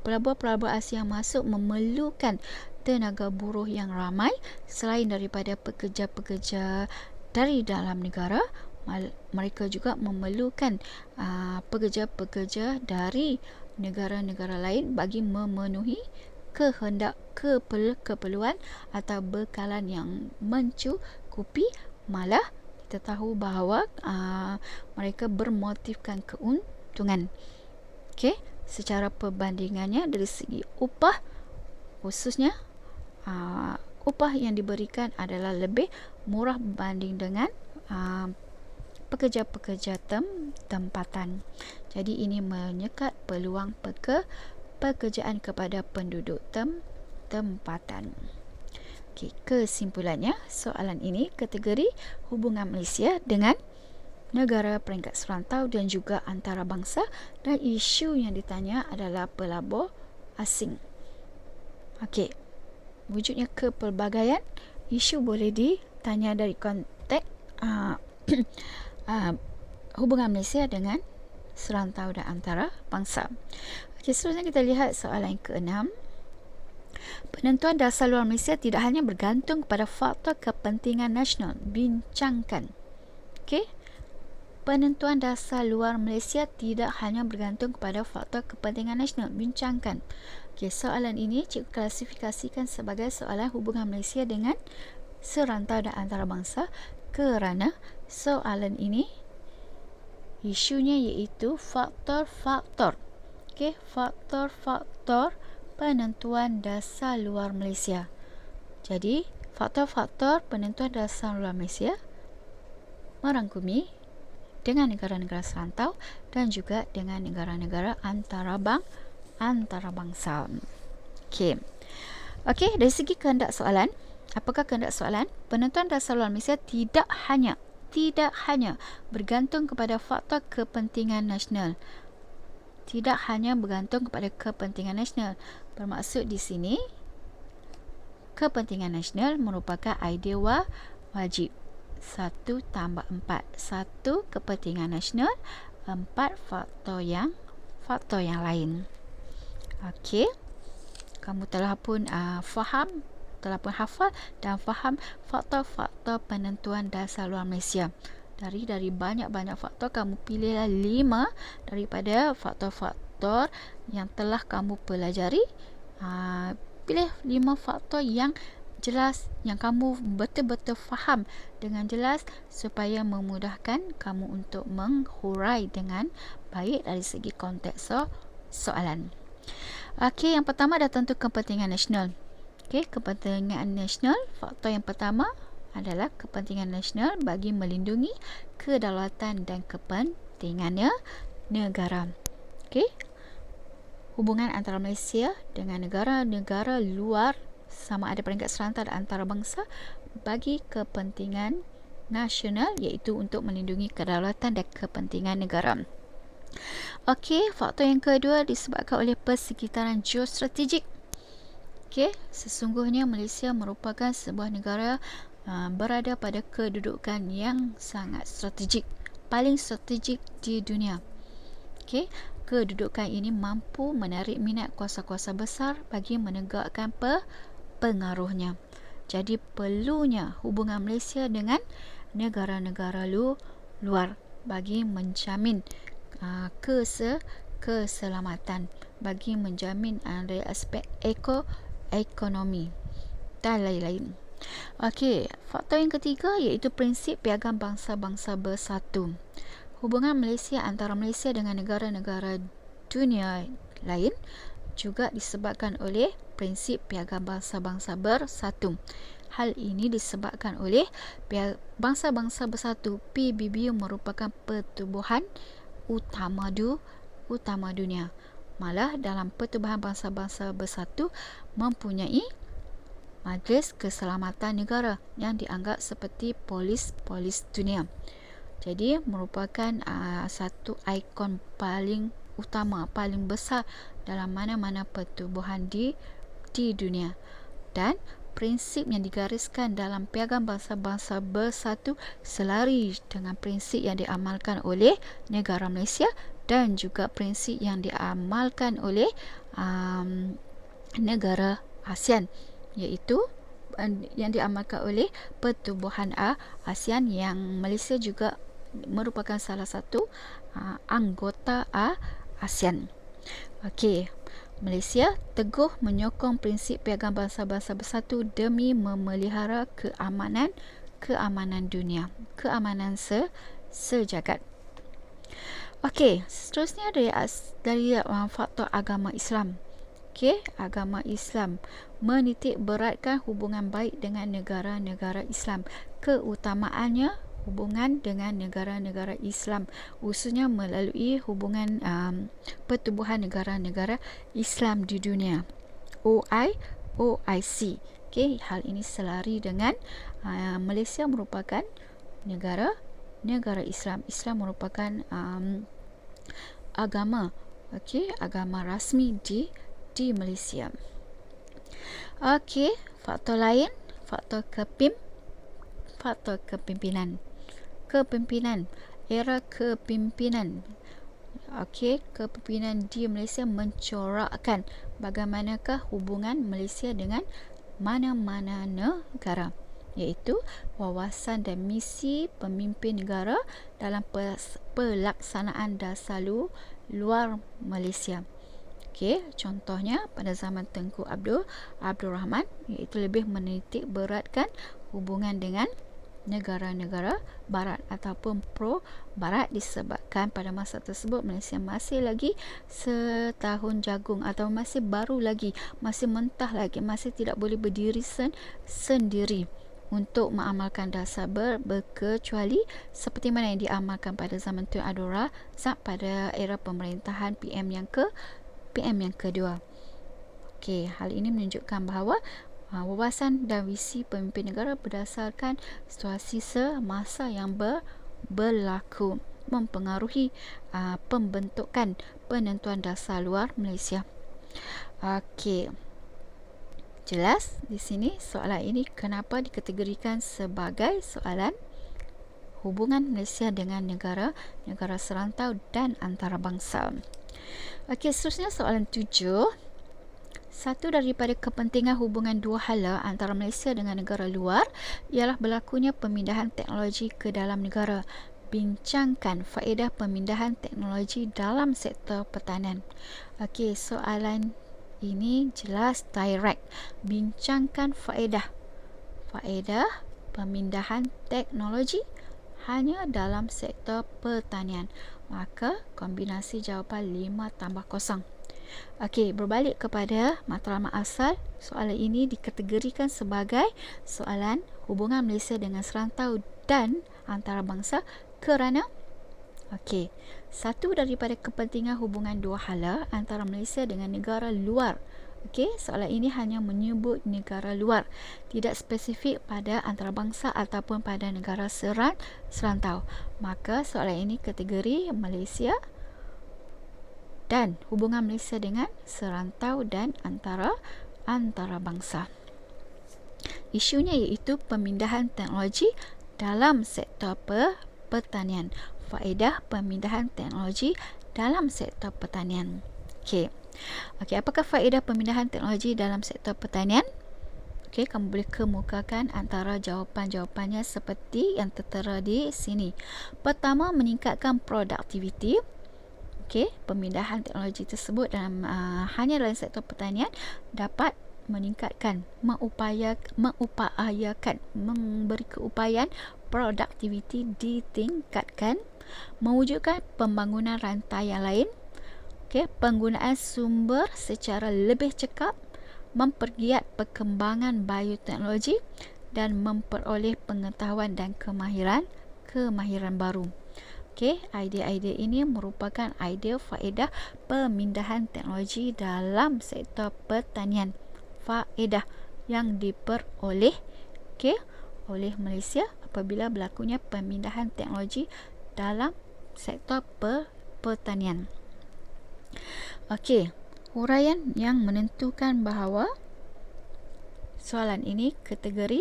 pelabur-pelabur asing yang masuk memerlukan tenaga buruh yang ramai selain daripada pekerja-pekerja dari dalam negara. Mereka juga memerlukan pekerja-pekerja dari negara-negara lain bagi memenuhi keperluan atau bekalan yang mencukupi. Malah kita tahu bahawa mereka bermotifkan keuntungan. Okey, secara perbandingannya dari segi upah, khususnya upah yang diberikan adalah lebih murah berbanding dengan pekerja-pekerja tempatan. Jadi ini menyekat peluang pekerjaan kepada penduduk tempatan. Okey, kesimpulannya, soalan ini kategori hubungan Malaysia dengan negara peringkat serantau dan juga antarabangsa, dan isu yang ditanya adalah pelabur asing. Okey, wujudnya kepelbagaian, isu boleh ditanya dari konteks hubungan Malaysia dengan serantau dan antarabangsa. Okey, seterusnya kita lihat soalan yang keenam. Penentuan dasar luar Malaysia tidak hanya bergantung kepada faktor kepentingan nasional. Bincangkan. Okey, penentuan dasar luar Malaysia tidak hanya bergantung kepada faktor kepentingan nasional. Bincangkan. Okey, soalan ini cikgu klasifikasikan sebagai soalan hubungan Malaysia dengan serantau dan antarabangsa kerana soalan ini isunya iaitu faktor-faktor. Okey, faktor-faktor penentuan dasar luar Malaysia. Jadi, faktor-faktor penentuan dasar luar Malaysia merangkumi dengan negara-negara serantau dan juga dengan negara-negara antarabangsa. Okey. Okey, dari segi kehendak soalan, apakah kehendak soalan? Penentuan dasar luar Malaysia tidak hanya bergantung kepada faktor kepentingan nasional. Tidak hanya bergantung kepada kepentingan nasional. Bermaksud di sini, kepentingan nasional merupakan idea wajib. 1 tambah 4. 1 kepentingan nasional, 4 faktor yang lain. Okey. Kamu telah pun faham, telah pun hafal dan faham faktor-faktor penentuan dasar luar Malaysia. Dari banyak-banyak faktor, kamu pilihlah 5 daripada faktor-faktor yang telah kamu pelajari. Pilih 5 faktor yang jelas, yang kamu betul-betul faham dengan jelas supaya memudahkan kamu untuk menghurai dengan baik dari segi konteks soalan. Okey, yang pertama dah tentu kepentingan nasional. Okey, kepentingan nasional, faktor yang pertama adalah kepentingan nasional bagi melindungi kedaulatan dan kepentingan negara. Okey. Hubungan antara Malaysia dengan negara-negara luar sama ada peringkat serantau dan antarabangsa bagi kepentingan nasional, iaitu untuk melindungi kedaulatan dan kepentingan negara. Okey, faktor yang kedua disebabkan oleh persekitaran geostrategik. Okey, sesungguhnya Malaysia merupakan sebuah negara berada pada kedudukan yang sangat strategik, paling strategik di dunia. Okey, kedudukan ini mampu menarik minat kuasa-kuasa besar bagi menegakkan pengaruhnya. Jadi perlunya hubungan Malaysia dengan negara-negara luar bagi menjamin keselamatan, bagi menjamin dari aspek ekonomi dan lain-lain. Okey, faktor yang ketiga iaitu prinsip piagam bangsa-bangsa bersatu. Hubungan Malaysia antara Malaysia dengan negara-negara dunia lain juga disebabkan oleh prinsip piagam bangsa-bangsa bersatu. Hal ini disebabkan oleh bangsa-bangsa bersatu PBB merupakan pertubuhan utama dunia. Malah dalam pertubuhan bangsa-bangsa bersatu mempunyai Majlis Keselamatan Negara yang dianggap seperti polis dunia. Jadi merupakan satu ikon paling utama, paling besar dalam mana-mana pertubuhan di dunia. Dan prinsip yang digariskan dalam piagam bangsa-bangsa bersatu selari dengan prinsip yang diamalkan oleh negara Malaysia dan juga prinsip yang diamalkan oleh negara ASEAN, iaitu yang diamalkan oleh pertubuhan ASEAN yang Malaysia juga merupakan salah satu anggota ASEAN. Okey, Malaysia teguh menyokong prinsip piagam bangsa-bangsa bersatu demi memelihara keamanan dunia, keamanan sejagat. Okey, seterusnya dari faktor agama Islam. Okey, agama Islam menitik beratkan hubungan baik dengan negara-negara Islam. Keutamaannya hubungan dengan negara-negara Islam, khususnya melalui hubungan pertubuhan negara-negara Islam di dunia, OIC. Okey, hal ini selari dengan Malaysia merupakan negara Islam. Islam merupakan agama, okey, agama rasmi di Malaysia. Okey, faktor lain, faktor kepimpinan. Era kepimpinan. Okey, kepimpinan di Malaysia mencorakkan bagaimanakah hubungan Malaysia dengan mana-mana negara, iaitu wawasan dan misi pemimpin negara dalam pelaksanaan dasar luar Malaysia. Okey, contohnya pada zaman Tengku Abdul Rahman, iaitu lebih menitik beratkan hubungan dengan negara-negara barat ataupun pro barat, disebabkan pada masa tersebut Malaysia masih lagi setahun jagung atau masih baru lagi, masih mentah lagi, masih tidak boleh berdiri sendiri. untuk mengamalkan dasar berkecuali seperti mana yang diamalkan pada zaman Tun Abdul Razak pada era pemerintahan PM yang kedua. Okey, hal ini menunjukkan bahawa wawasan dan visi pemimpin negara berdasarkan situasi semasa yang berlaku mempengaruhi pembentukan penentuan dasar luar Malaysia. Okey. Jelas di sini soalan ini kenapa dikategorikan sebagai soalan hubungan Malaysia dengan negara serantau dan antarabangsa. Okey, seterusnya soalan 7. Satu daripada kepentingan hubungan dua hala antara Malaysia dengan negara luar ialah berlakunya pemindahan teknologi ke dalam negara. Bincangkan faedah pemindahan teknologi dalam sektor pertanian. Okey, soalan ini jelas direct. Bincangkan faedah pemindahan teknologi hanya dalam sektor pertanian. Maka kombinasi jawapan 5+0. Okey, berbalik kepada matlamat asal, soalan ini dikategorikan sebagai soalan hubungan Malaysia dengan serantau dan antarabangsa kerana okey, satu daripada kepentingan hubungan dua hala antara Malaysia dengan negara luar. Okey, soalan ini hanya menyebut negara luar, tidak spesifik pada antarabangsa ataupun pada negara serantau. Maka soalan ini kategori Malaysia dan hubungan Malaysia dengan serantau dan antarabangsa. Isunya iaitu pemindahan teknologi dalam sektor pertanian. Faedah pemindahan teknologi dalam sektor pertanian. Okey, apakah faedah pemindahan teknologi dalam sektor pertanian? Okey, kamu boleh kemukakan antara jawapan-jawapannya seperti yang tertera di sini. Pertama, meningkatkan produktiviti. Okey, pemindahan teknologi tersebut dalam hanya dalam sektor pertanian dapat meningkatkan, memberi keupayaan produktiviti ditingkatkan, mewujudkan pembangunan rantai yang lain. Okey, penggunaan sumber secara lebih cekap, mempergiat perkembangan bioteknologi dan memperoleh pengetahuan dan kemahiran baru. Okey, idea-idea ini merupakan idea faedah pemindahan teknologi dalam sektor pertanian. Faedah yang diperoleh oleh Malaysia apabila berlakunya pemindahan teknologi dalam sektor pertanian. Okey, huraian yang menentukan bahawa soalan ini kategori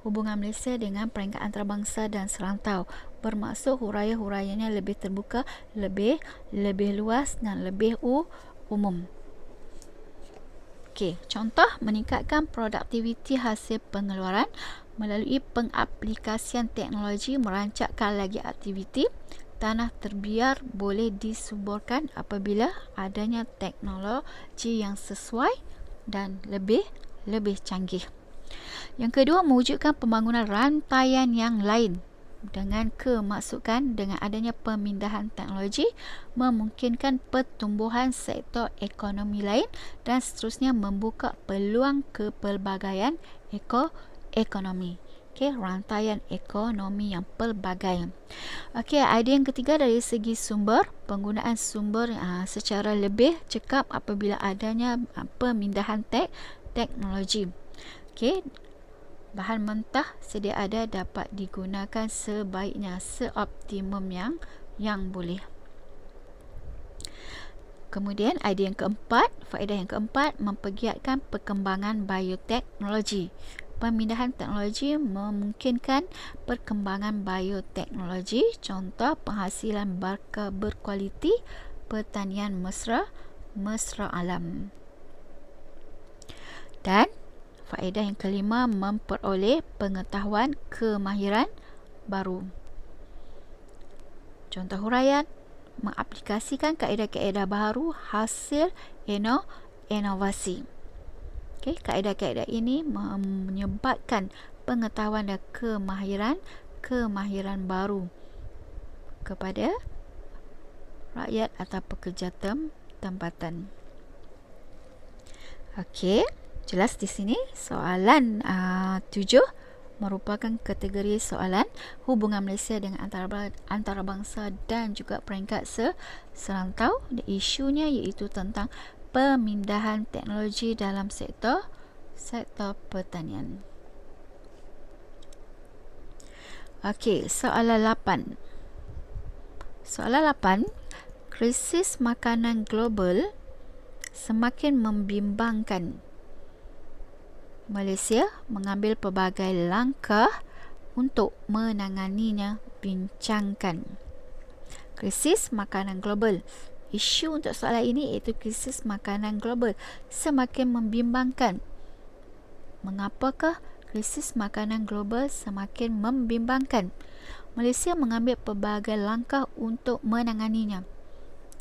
hubungan Malaysia dengan peringkat antarabangsa dan serantau. Bermaksud huraian-huraiannya lebih terbuka, lebih luas dan lebih umum. Okey, contoh meningkatkan produktiviti hasil pengeluaran melalui pengaplikasian teknologi merancangkan lagi aktiviti. Tanah terbiar boleh disuburkan apabila adanya teknologi yang sesuai dan lebih canggih. Yang kedua, mewujudkan pembangunan rantaian yang lain dengan kemasukan dengan adanya pemindahan teknologi memungkinkan pertumbuhan sektor ekonomi lain dan seterusnya membuka peluang kepelbagaian ekonomi. Okey, rantaian ekonomi yang pelbagai. Okey, idea yang ketiga dari segi sumber, penggunaan sumber secara lebih cekap apabila adanya pemindahan teknologi. Okey, bahan mentah sedia ada dapat digunakan sebaiknya, seoptimum yang boleh. Kemudian idea yang keempat, faedah yang keempat, mempergiatkan perkembangan bioteknologi. Pemindahan teknologi memungkinkan perkembangan bioteknologi, contoh penghasilan berkualiti, pertanian mesra alam. Dan faedah yang kelima, memperoleh pengetahuan kemahiran baru. Contoh huraian, mengaplikasikan kaedah-kaedah baru hasil inovasi. Okey, kaedah-kaedah ini menyebabkan pengetahuan dan kemahiran baru kepada rakyat atau pekerja tempatan. Okey, jelas di sini soalan 7 merupakan kategori soalan hubungan Malaysia dengan antarabangsa dan juga peringkat serantau. Isunya iaitu tentang pemindahan teknologi dalam sektor pertanian. Okey, soalan 8. Soalan 8, krisis makanan global semakin membimbangkan. Malaysia mengambil pelbagai langkah untuk menanganinya. Bincangkan. Krisis makanan global. Isu untuk soalan ini iaitu krisis makanan global semakin membimbangkan. Mengapakah krisis makanan global semakin membimbangkan? Malaysia mengambil pelbagai langkah untuk menanganinya.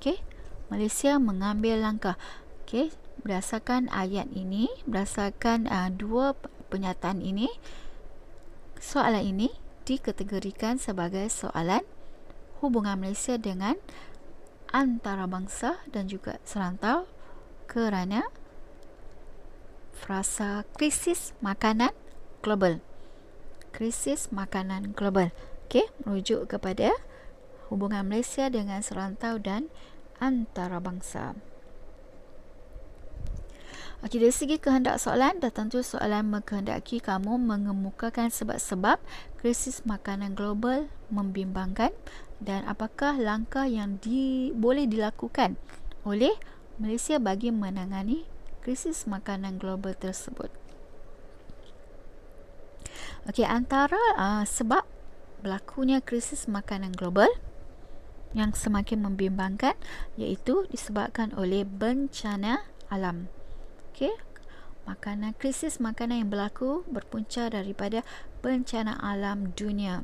Okey, Malaysia mengambil langkah. Okey, berdasarkan ayat ini, berdasarkan dua pernyataan ini, soalan ini dikategorikan sebagai soalan hubungan Malaysia dengan antarabangsa dan juga serantau kerana frasa krisis makanan global. Krisis makanan global. Okey, merujuk kepada hubungan Malaysia dengan serantau dan antarabangsa. Okey, dari segi kehendak soalan, dah tentu soalan mengkehendaki kamu mengemukakan sebab-sebab krisis makanan global membimbangkan dan apakah langkah yang boleh dilakukan oleh Malaysia bagi menangani krisis makanan global tersebut. Okey, antara sebab berlakunya krisis makanan global yang semakin membimbangkan iaitu disebabkan oleh bencana alam. Okey, krisis makanan yang berlaku berpunca daripada bencana alam dunia.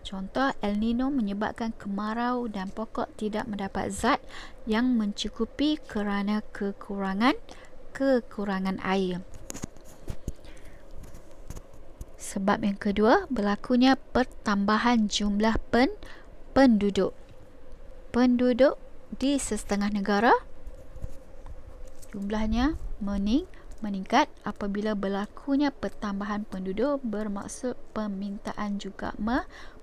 Contoh, El Nino menyebabkan kemarau dan pokok tidak mendapat zat yang mencukupi kerana kekurangan air. Sebab yang kedua, berlakunya pertambahan jumlah penduduk. Penduduk di sesetengah negara jumlahnya meningkat. Apabila berlakunya pertambahan penduduk, bermaksud permintaan juga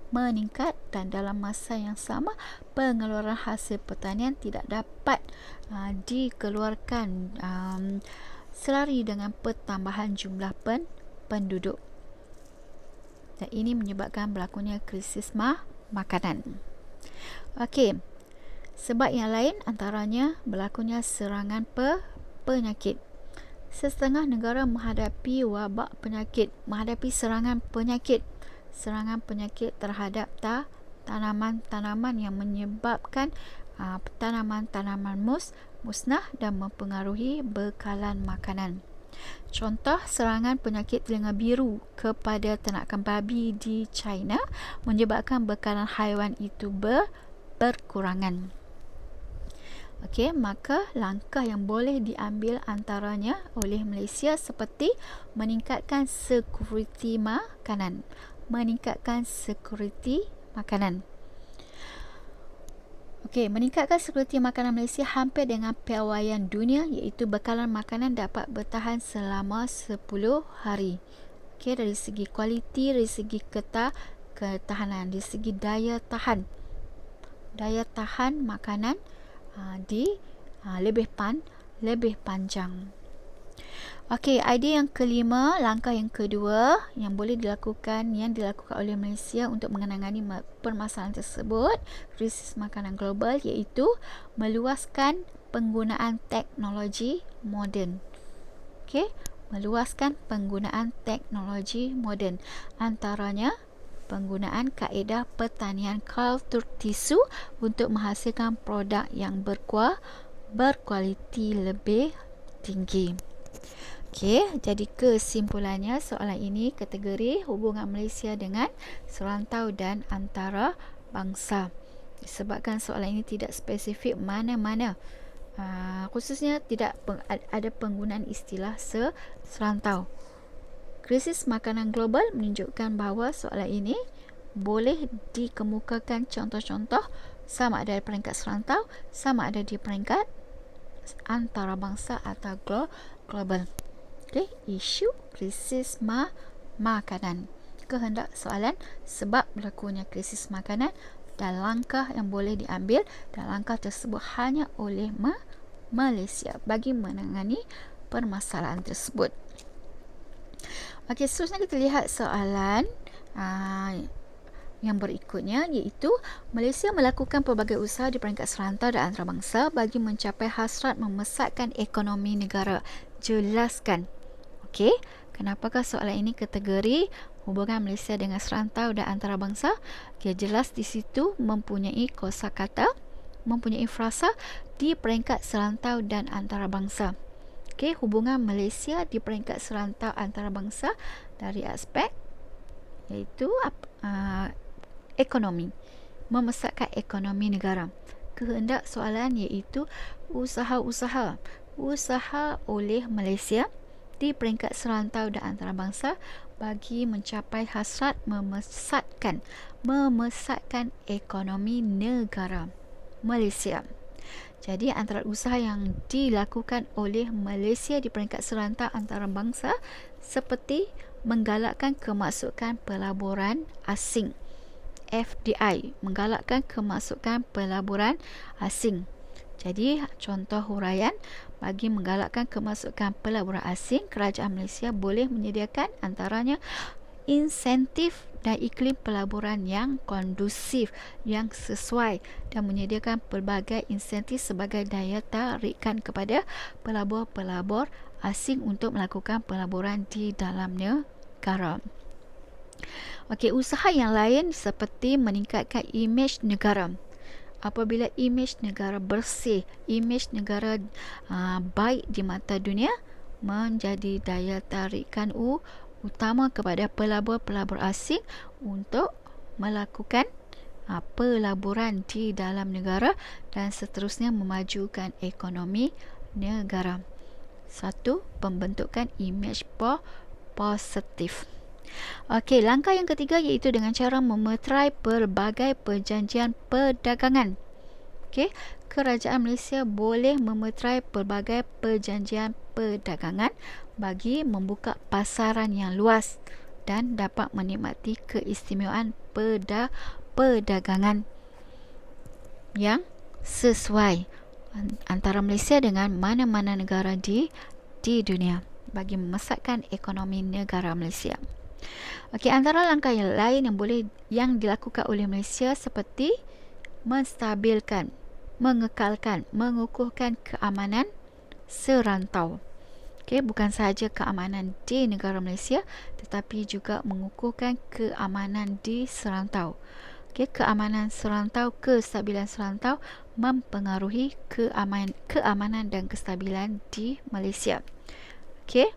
meningkat dan dalam masa yang sama pengeluaran hasil pertanian tidak dapat dikeluarkan selari dengan pertambahan jumlah penduduk. Dan ini menyebabkan berlakunya krisis makanan. Okey, sebab yang lain antaranya berlakunya serangan penyakit. Setengah negara menghadapi wabak penyakit, menghadapi serangan penyakit terhadap tanaman-tanaman yang menyebabkan tanaman-tanaman musnah dan mempengaruhi bekalan makanan. Contoh, serangan penyakit telinga biru kepada ternakan babi di China menyebabkan bekalan haiwan itu berkurangan. Okey, maka langkah yang boleh diambil antaranya oleh Malaysia seperti meningkatkan sekuriti makanan. Okey, meningkatkan sekuriti makanan Malaysia hampir dengan piawaian dunia iaitu bekalan makanan dapat bertahan selama 10 hari. Okey, dari segi kualiti, dari segi ketahanan, dari segi daya tahan makanan lebih panjang. Okey, idea yang kelima, langkah yang kedua yang dilakukan oleh Malaysia untuk menangani permasalahan tersebut, krisis makanan global, iaitu meluaskan penggunaan teknologi moden. Okey, meluaskan penggunaan teknologi moden, antaranya penggunaan kaedah pertanian kultur tisu untuk menghasilkan produk yang berkualiti lebih tinggi. Okey, jadi kesimpulannya soalan ini kategori hubungan Malaysia dengan serantau dan antarabangsa. Disebabkan soalan ini tidak spesifik mana-mana, khususnya tidak ada penggunaan istilah serantau. Krisis makanan global menunjukkan bahawa soalan ini boleh dikemukakan contoh-contoh sama ada di peringkat serantau, sama ada di peringkat antarabangsa atau global. Okey, isu krisis makanan. kehendak soalan sebab berlakunya krisis makanan dan langkah yang boleh diambil, dan langkah tersebut hanya oleh Malaysia bagi menangani permasalahan tersebut. Okey, seterusnya kita lihat soalan yang berikutnya, iaitu Malaysia melakukan pelbagai usaha di peringkat serantau dan antarabangsa bagi mencapai hasrat membesarkan ekonomi negara. Jelaskan. Okey, kenapakah soalan ini kategori hubungan Malaysia dengan serantau dan antarabangsa? Okey, jelas di situ mempunyai kosakata, mempunyai frasa di peringkat serantau dan antarabangsa. Okey, hubungan Malaysia di peringkat serantau antarabangsa dari aspek iaitu ekonomi, membesarkan ekonomi negara. Kehendak soalan iaitu usaha oleh Malaysia di peringkat serantau dan antarabangsa bagi mencapai hasrat memesatkan ekonomi negara Malaysia. Jadi antara usaha yang dilakukan oleh Malaysia di peringkat serantau antarabangsa seperti menggalakkan kemasukan pelaburan asing, FDI, menggalakkan kemasukan pelaburan asing. Jadi contoh huraian, bagi menggalakkan kemasukan pelaburan asing, kerajaan Malaysia boleh menyediakan antaranya insentif dan iklim pelaburan yang kondusif, yang sesuai, dan menyediakan pelbagai insentif sebagai daya tarikan kepada pelabur-pelabur asing untuk melakukan pelaburan di dalam negara. Okey, usaha yang lain seperti meningkatkan imej negara. Apabila imej negara bersih, imej negara baik di mata dunia, menjadi daya tarikan utama kepada pelabur-pelabur asing untuk melakukan pelaburan di dalam negara dan seterusnya memajukan ekonomi negara. Satu, pembentukan imej positif. Okey, langkah yang ketiga iaitu dengan cara memeterai pelbagai perjanjian perdagangan. Okey, kerajaan Malaysia boleh memeterai pelbagai perjanjian perdagangan bagi membuka pasaran yang luas dan dapat menikmati keistimewaan perdagangan yang sesuai antara Malaysia dengan mana-mana negara di dunia bagi membesarkan ekonomi negara Malaysia. Okey, antara langkah yang lain yang dilakukan oleh Malaysia seperti menstabilkan, mengekalkan, mengukuhkan keamanan serantau. Okey, bukan sahaja keamanan di negara Malaysia tetapi juga mengukuhkan keamanan di serantau. Okey, keamanan serantau, kestabilan serantau mempengaruhi keamanan dan kestabilan di Malaysia. Okey,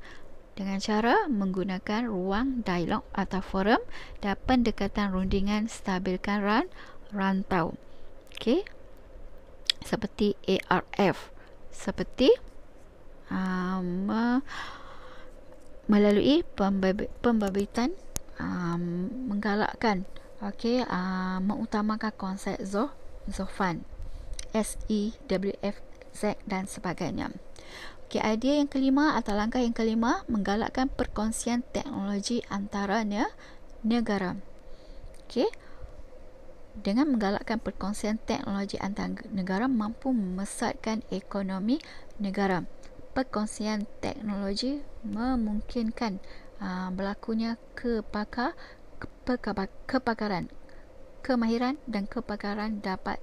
dengan cara menggunakan ruang dialog atau forum dan pendekatan rundingan stabilkan rantau. Okey, seperti ARF, seperti melalui pembabitan menggalakkan, okey, mengutamakan konsep Zofan, SEWFZ dan sebagainya. Okey, idea yang kelima atau langkah yang kelima, menggalakkan perkongsian teknologi antara negara. Okey, dengan menggalakkan perkongsian teknologi antara negara mampu membesarkan ekonomi negara. Perkongsian teknologi memungkinkan berlakunya kepakaran, kemahiran dan kepakaran dapat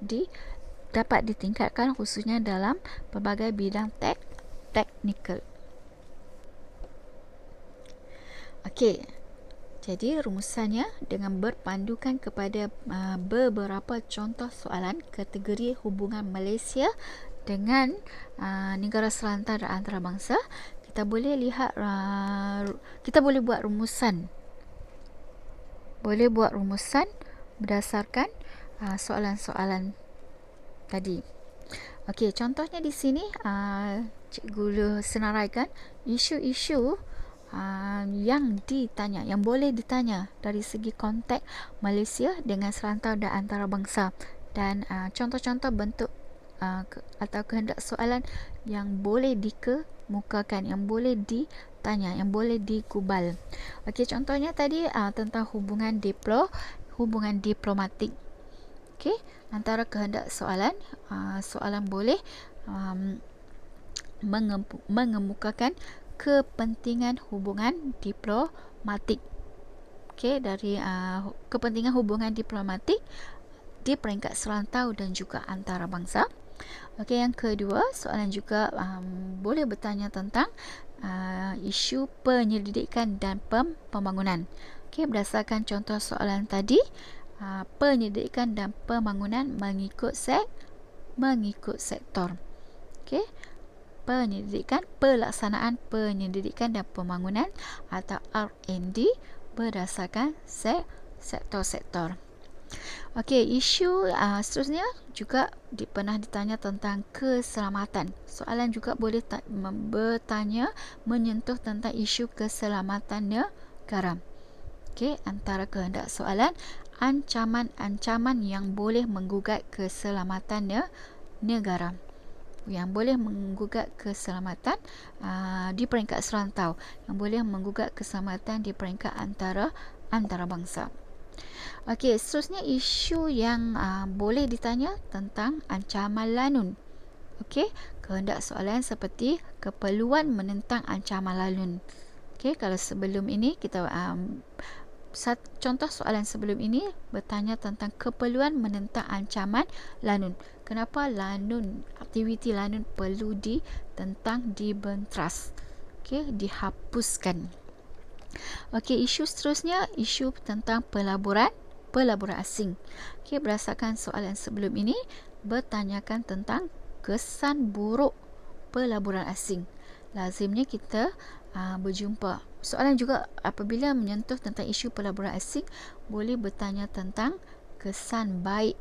ditingkatkan khususnya dalam pelbagai bidang teknikal. Okey, jadi rumusannya dengan berpandukan kepada beberapa contoh soalan kategori hubungan Malaysia dengan negara serantau dan antarabangsa, kita boleh lihat, kita boleh buat rumusan. Boleh buat rumusan berdasarkan soalan-soalan tadi. Okey, contohnya di sini cikgu senaraikan isu-isu yang ditanya, yang boleh ditanya dari segi konteks Malaysia dengan serantau dan antarabangsa, dan contoh-contoh bentuk atau kehendak soalan yang boleh mukakan, yang boleh ditanya, yang boleh digubal. Okey, contohnya tadi tentang hubungan diplomatik. Okey, antara kehendak soalan, soalan boleh mengemukakan kepentingan hubungan diplomatik. Okey, dari kepentingan hubungan diplomatik di peringkat serantau dan juga antarabangsa. Okey, yang kedua, soalan juga boleh bertanya tentang isu penyelidikan dan pembangunan. Okey, berdasarkan contoh soalan tadi, penyelidikan dan pembangunan mengikut sektor. Okey, pelaksanaan penyelidikan dan pembangunan atau R&D berdasarkan sektor-sektor. Okey, isu seterusnya juga pernah ditanya tentang keselamatan. Soalan juga boleh bertanya menyentuh tentang isu keselamatan negara. Okey, antara kehendak soalan, ancaman-ancaman yang boleh menggugat keselamatan negara, yang boleh menggugat keselamatan di peringkat serantau, yang boleh menggugat keselamatan di peringkat antarabangsa. Okey, seterusnya isu yang boleh ditanya tentang ancaman lanun. Okey, kehendak soalan seperti keperluan menentang ancaman lanun. Okey, kalau sebelum ini kita contoh soalan sebelum ini bertanya tentang keperluan menentang ancaman lanun. Kenapa aktiviti lanun perlu ditentang, dibentras, dihapuskan. Okey, isu seterusnya, isu tentang pelaburan asing. Okey, berdasarkan soalan sebelum ini bertanyakan tentang kesan buruk pelaburan asing. Lazimnya kita berjumpa. Soalan juga apabila menyentuh tentang isu pelaburan asing boleh bertanya tentang kesan baik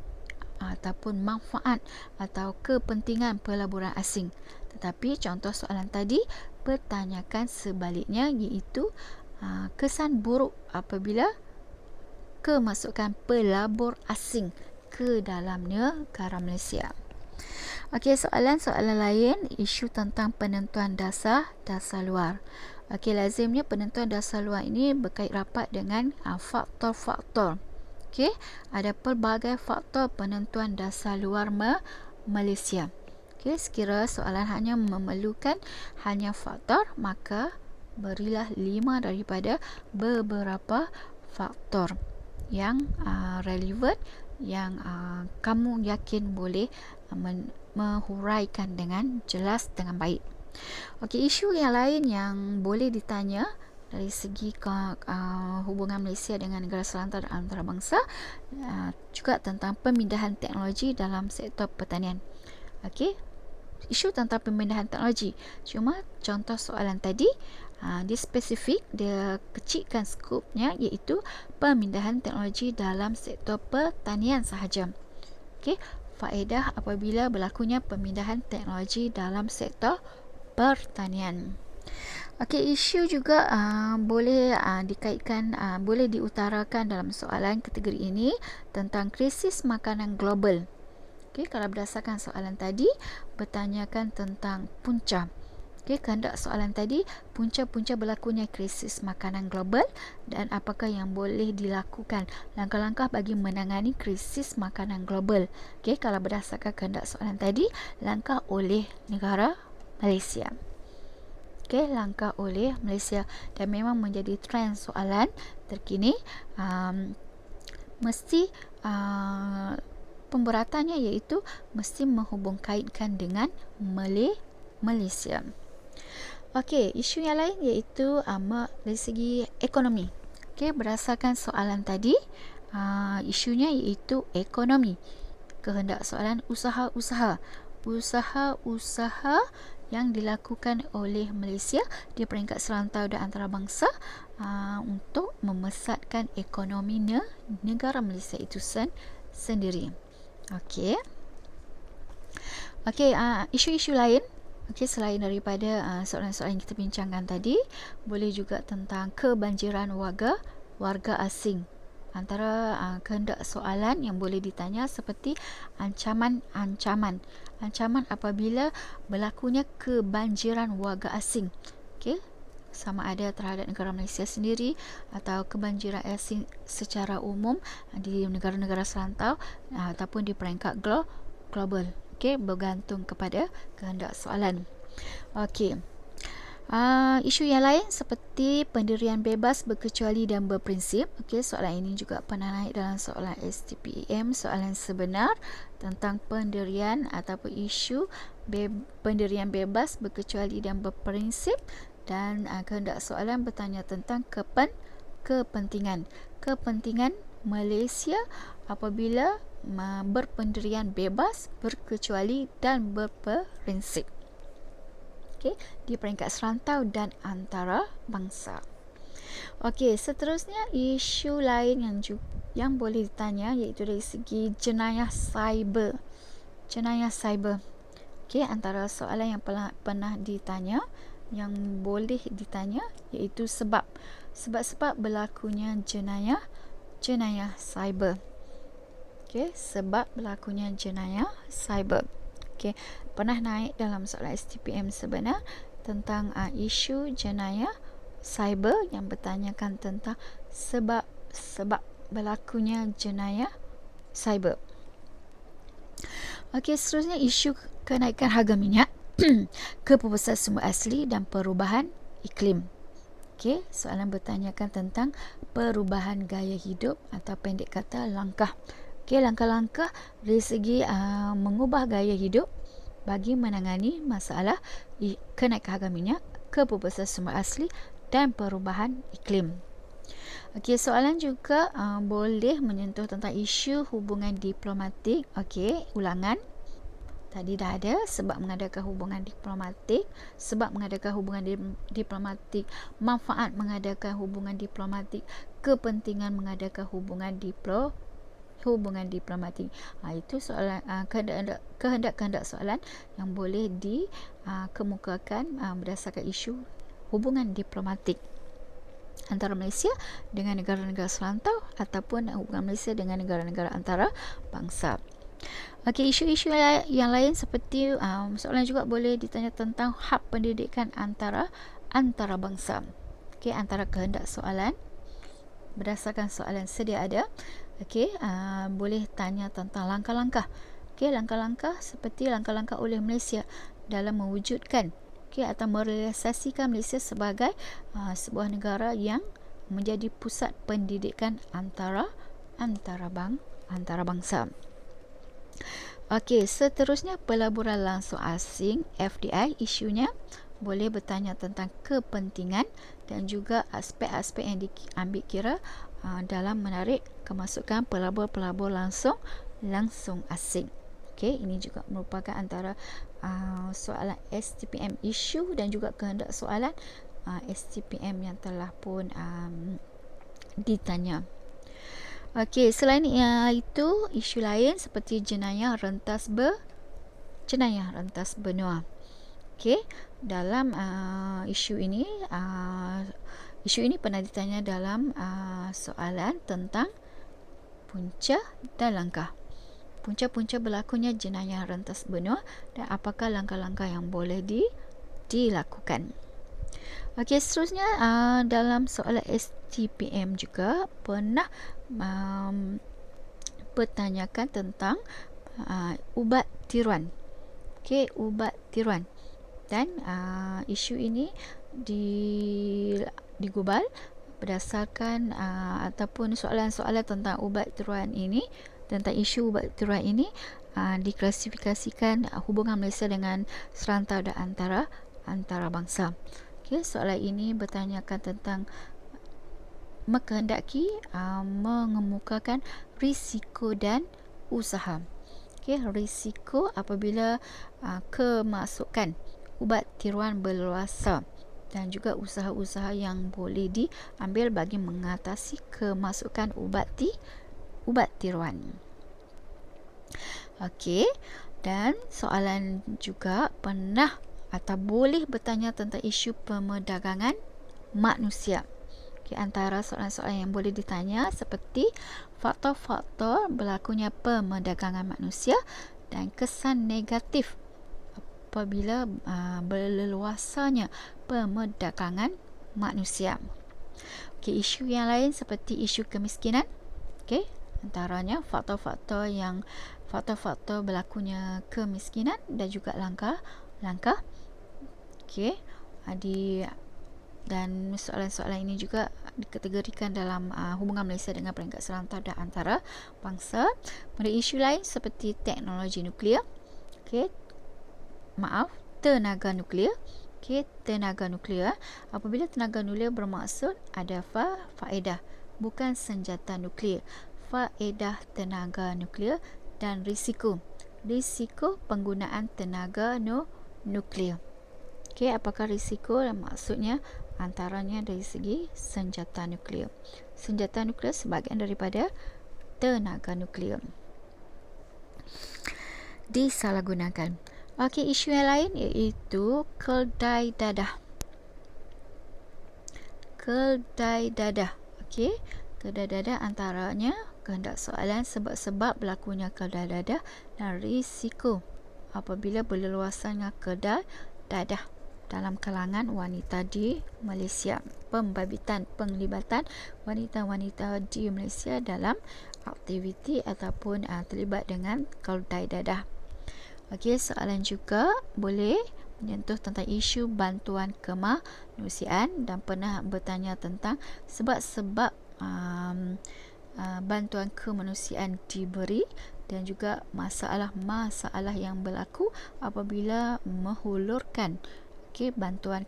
ataupun manfaat atau kepentingan pelaburan asing. Tetapi contoh soalan tadi bertanyakan sebaliknya, iaitu kesan buruk apabila kemasukan pelabur asing ke dalam negara Malaysia. Okey, soalan lain, isu tentang penentuan dasar luar. Okey, lazimnya penentuan dasar luar ini berkait rapat dengan faktor-faktor. Okey, ada pelbagai faktor penentuan dasar luar Malaysia. Okey, sekira soalan hanya memerlukan hanya faktor, maka berilah 5 daripada beberapa faktor yang relevan, yang kamu yakin boleh menghuraikan dengan jelas, dengan baik. Okey, isu yang lain yang boleh ditanya dari segi hubungan Malaysia dengan negara serantau dan antarabangsa juga tentang pemindahan teknologi dalam sektor pertanian. Okey, isu tentang pemindahan teknologi. Cuma contoh soalan tadi dia spesifik, dia kecilkan skopnya, iaitu pemindahan teknologi dalam sektor pertanian sahaja. Okey, faedah apabila berlakunya pemindahan teknologi dalam sektor pertanian. Okey, isu juga boleh dikaitkan, boleh diutarakan dalam soalan kategori ini tentang krisis makanan global. Okey, kalau berdasarkan soalan tadi bertanyakan tentang punca. Okey, kehendak soalan tadi, punca-punca berlakunya krisis makanan global dan apakah yang boleh dilakukan, langkah-langkah bagi menangani krisis makanan global. Okey, kalau berdasarkan kehendak soalan tadi, langkah oleh negara Malaysia. Okey, langkah oleh Malaysia, dan memang menjadi trend soalan terkini. Mesti pemberatannya iaitu mesti menghubung kaitkan dengan Malaysia. Okey, isu yang lain iaitu dari segi ekonomi. Okey, berdasarkan soalan tadi, isunya iaitu ekonomi. Kehendak soalan usaha-usaha yang dilakukan oleh Malaysia di peringkat serantau dan antarabangsa untuk memesatkan ekonomi negara Malaysia itu sendiri. Okey. Okey, isu-isu lain. Okey, selain daripada soalan-soalan yang kita bincangkan tadi, boleh juga tentang kebanjiran warga asing. antara kehendak soalan yang boleh ditanya seperti ancaman apabila berlakunya kebanjiran warga asing. Okey, sama ada terhadap negara Malaysia sendiri atau kebanjiran asing secara umum di negara-negara serantau ataupun di peringkat global. Okey, bergantung kepada kehendak soalan. Okey. Isu yang lain seperti pendirian bebas, berkecuali dan berprinsip. Okey, soalan ini juga pernah naik dalam soalan STPM, soalan sebenar tentang pendirian ataupun isu pendirian bebas, berkecuali dan berprinsip, dan kehendak soalan bertanya tentang kepentingan Malaysia apabila berpendirian bebas, berkecuali dan berprinsip. Okay, di peringkat serantau dan antarabangsa. Okey, seterusnya isu lain yang boleh ditanya iaitu dari segi jenayah cyber. Okey, antara soalan yang pernah ditanya yang boleh ditanya iaitu sebab berlakunya jenayah cyber. Okey, sebab berlakunya jenayah cyber. Okey, pernah naik dalam soalan STPM sebenar tentang isu jenayah cyber yang bertanyakan tentang sebab berlakunya jenayah cyber. Okey, seterusnya isu kenaikan harga minyak, keperbesar sumber asli dan perubahan iklim. Okey, soalan bertanyakan tentang perubahan gaya hidup atau pendek kata langkah. Okey, langkah-langkah dari segi mengubah gaya hidup bagi menangani masalah kenaikan harga minyak, keperbesar sumber asli dan perubahan iklim. Okey, soalan juga boleh menyentuh tentang isu hubungan diplomatik. Okey, ulangan. Tadi dah ada sebab mengadakan hubungan diplomatik, manfaat mengadakan hubungan diplomatik, kepentingan mengadakan hubungan diplomatik. Itu soalan kehendak soalan yang boleh dikemukakan berdasarkan isu hubungan diplomatik antara Malaysia dengan negara-negara serantau ataupun hubungan Malaysia dengan negara-negara antarabangsa. Okey, isu-isu yang lain seperti soalan juga boleh ditanya tentang hak pendidikan antarabangsa. Okey, antara kehendak soalan berdasarkan soalan sedia ada. Okey, boleh tanya tentang langkah-langkah. Okey, langkah-langkah seperti langkah-langkah oleh Malaysia dalam mewujudkan atau merealisasikan Malaysia sebagai sebuah negara yang menjadi pusat pendidikan antarabangsa. Okey, seterusnya pelaburan langsung asing FDI, isunya boleh bertanya tentang kepentingan dan juga aspek-aspek yang diambil kira dalam menarik kemasukan pelabur-pelabur langsung asing. Okey, ini juga merupakan antara soalan STPM isu dan juga kehendak soalan STPM yang telah pun ditanya. Okey, selain itu isu lain seperti jenayah rentas benua. Okey, dalam isu ini pernah ditanya dalam soalan tentang punca dan langkah. Punca-punca berlakunya jenayah rentas benua dan apakah langkah-langkah yang boleh dilakukan. Okey, seterusnya dalam soalan STPM juga pernah bertanyakan tentang ubat tiruan. Okey, ubat tiruan. Dan isu ini digubal berdasarkan ataupun soalan-soalan tentang ubat tiruan ini, tentang isu ubat tiruan ini diklasifikasikan hubungan Malaysia dengan serantau dan antarabangsa. Okey, soalan ini bertanyakan tentang menghendaki mengemukakan risiko dan usaha. Okey, risiko apabila kemasukan ubat tiruan berluasa dan juga usaha-usaha yang boleh diambil bagi mengatasi kemasukan ubat tiruan. Okey, dan soalan juga pernah atau boleh bertanya tentang isu pemerdagangan manusia. Antara soalan-soalan yang boleh ditanya seperti faktor-faktor berlakunya perdagangan manusia dan kesan negatif apabila berleluasanya perdagangan manusia. Isu yang lain seperti isu kemiskinan. Antaranya faktor-faktor berlakunya kemiskinan dan juga langkah. Dan soalan-soalan ini juga dikategorikan dalam hubungan Malaysia dengan peringkat serantau dan antara bangsa. Kemudian isu lain seperti teknologi nuklear. Tenaga nuklear. Tenaga nuklear. Apabila tenaga nuklear bermaksud ada faedah, bukan senjata nuklear. Faedah tenaga nuklear dan risiko penggunaan tenaga nuklear. Apakah risiko? Maksudnya antaranya dari segi senjata nuklear. Senjata nuklear sebahagian daripada tenaga nuklear disalahgunakan. Isu yang lain iaitu keldai dadah. Keldai dadah antaranya kehendak soalan sebab-sebab berlakunya keldai dadah dan risiko apabila berleluasanya keldai dadah dalam kalangan wanita di Malaysia. Penglibatan wanita-wanita di Malaysia dalam aktiviti ataupun terlibat dengan keldai dadah. Soalan juga boleh menyentuh tentang isu bantuan kemanusiaan dan pernah bertanya tentang sebab-sebab bantuan kemanusiaan diberi dan juga masalah-masalah yang berlaku apabila menghulurkan bantuan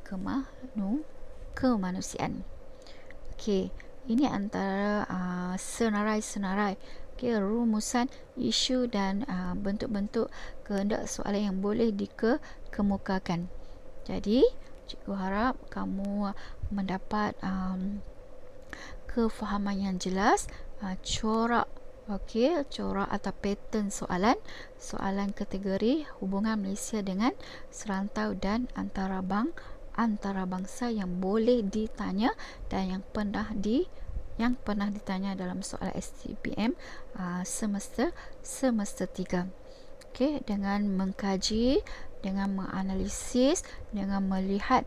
kemanusiaan. Ini antara senarai-senarai rumusan isu dan bentuk-bentuk kehendak soalan yang boleh dikemukakan. Jadi cikgu harap kamu mendapat kefahaman yang jelas corak atau pattern soalan kategori hubungan Malaysia dengan serantau dan antara bangsa yang boleh ditanya dan yang pernah ditanya dalam soalan STPM semester 3. Dengan mengkaji, dengan menganalisis, dengan melihat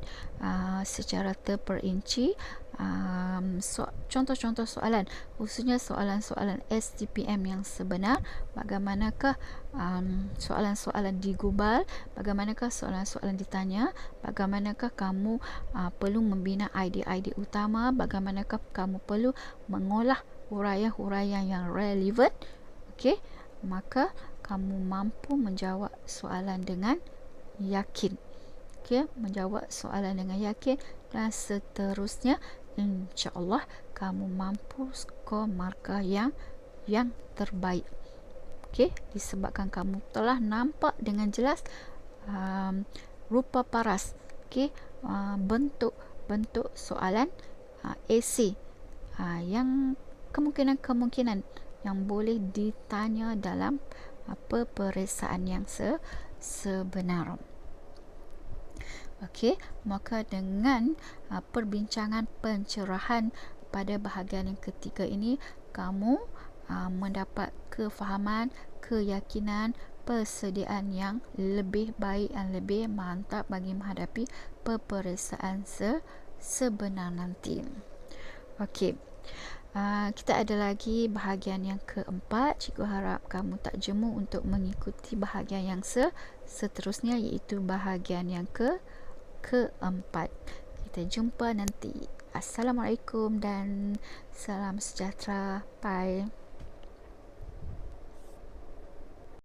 secara terperinci contoh-contoh soalan, khususnya soalan-soalan STPM yang sebenar, bagaimanakah soalan-soalan digubal, bagaimanakah soalan-soalan ditanya, bagaimanakah kamu perlu membina idea-idea utama, bagaimanakah kamu perlu mengolah huraian-huraian yang relevan, maka kamu mampu menjawab soalan dengan yakin. Menjawab soalan dengan yakin dan seterusnya, insya-Allah kamu mampu skor markah yang terbaik. Disebabkan kamu telah nampak dengan jelas rupa paras, bentuk soalan essay yang kemungkinan yang boleh ditanya dalam peperiksaan yang sebenar. Maka dengan perbincangan pencerahan pada bahagian yang ketiga ini, kamu mendapat kefahaman, keyakinan, persediaan yang lebih baik dan lebih mantap bagi menghadapi peperiksaan sebenar nanti. Kita ada lagi bahagian yang keempat. Cikgu harap kamu tak jemu untuk mengikuti bahagian yang seterusnya, iaitu bahagian yang keempat. Kita jumpa nanti. Assalamualaikum dan salam sejahtera. Bye.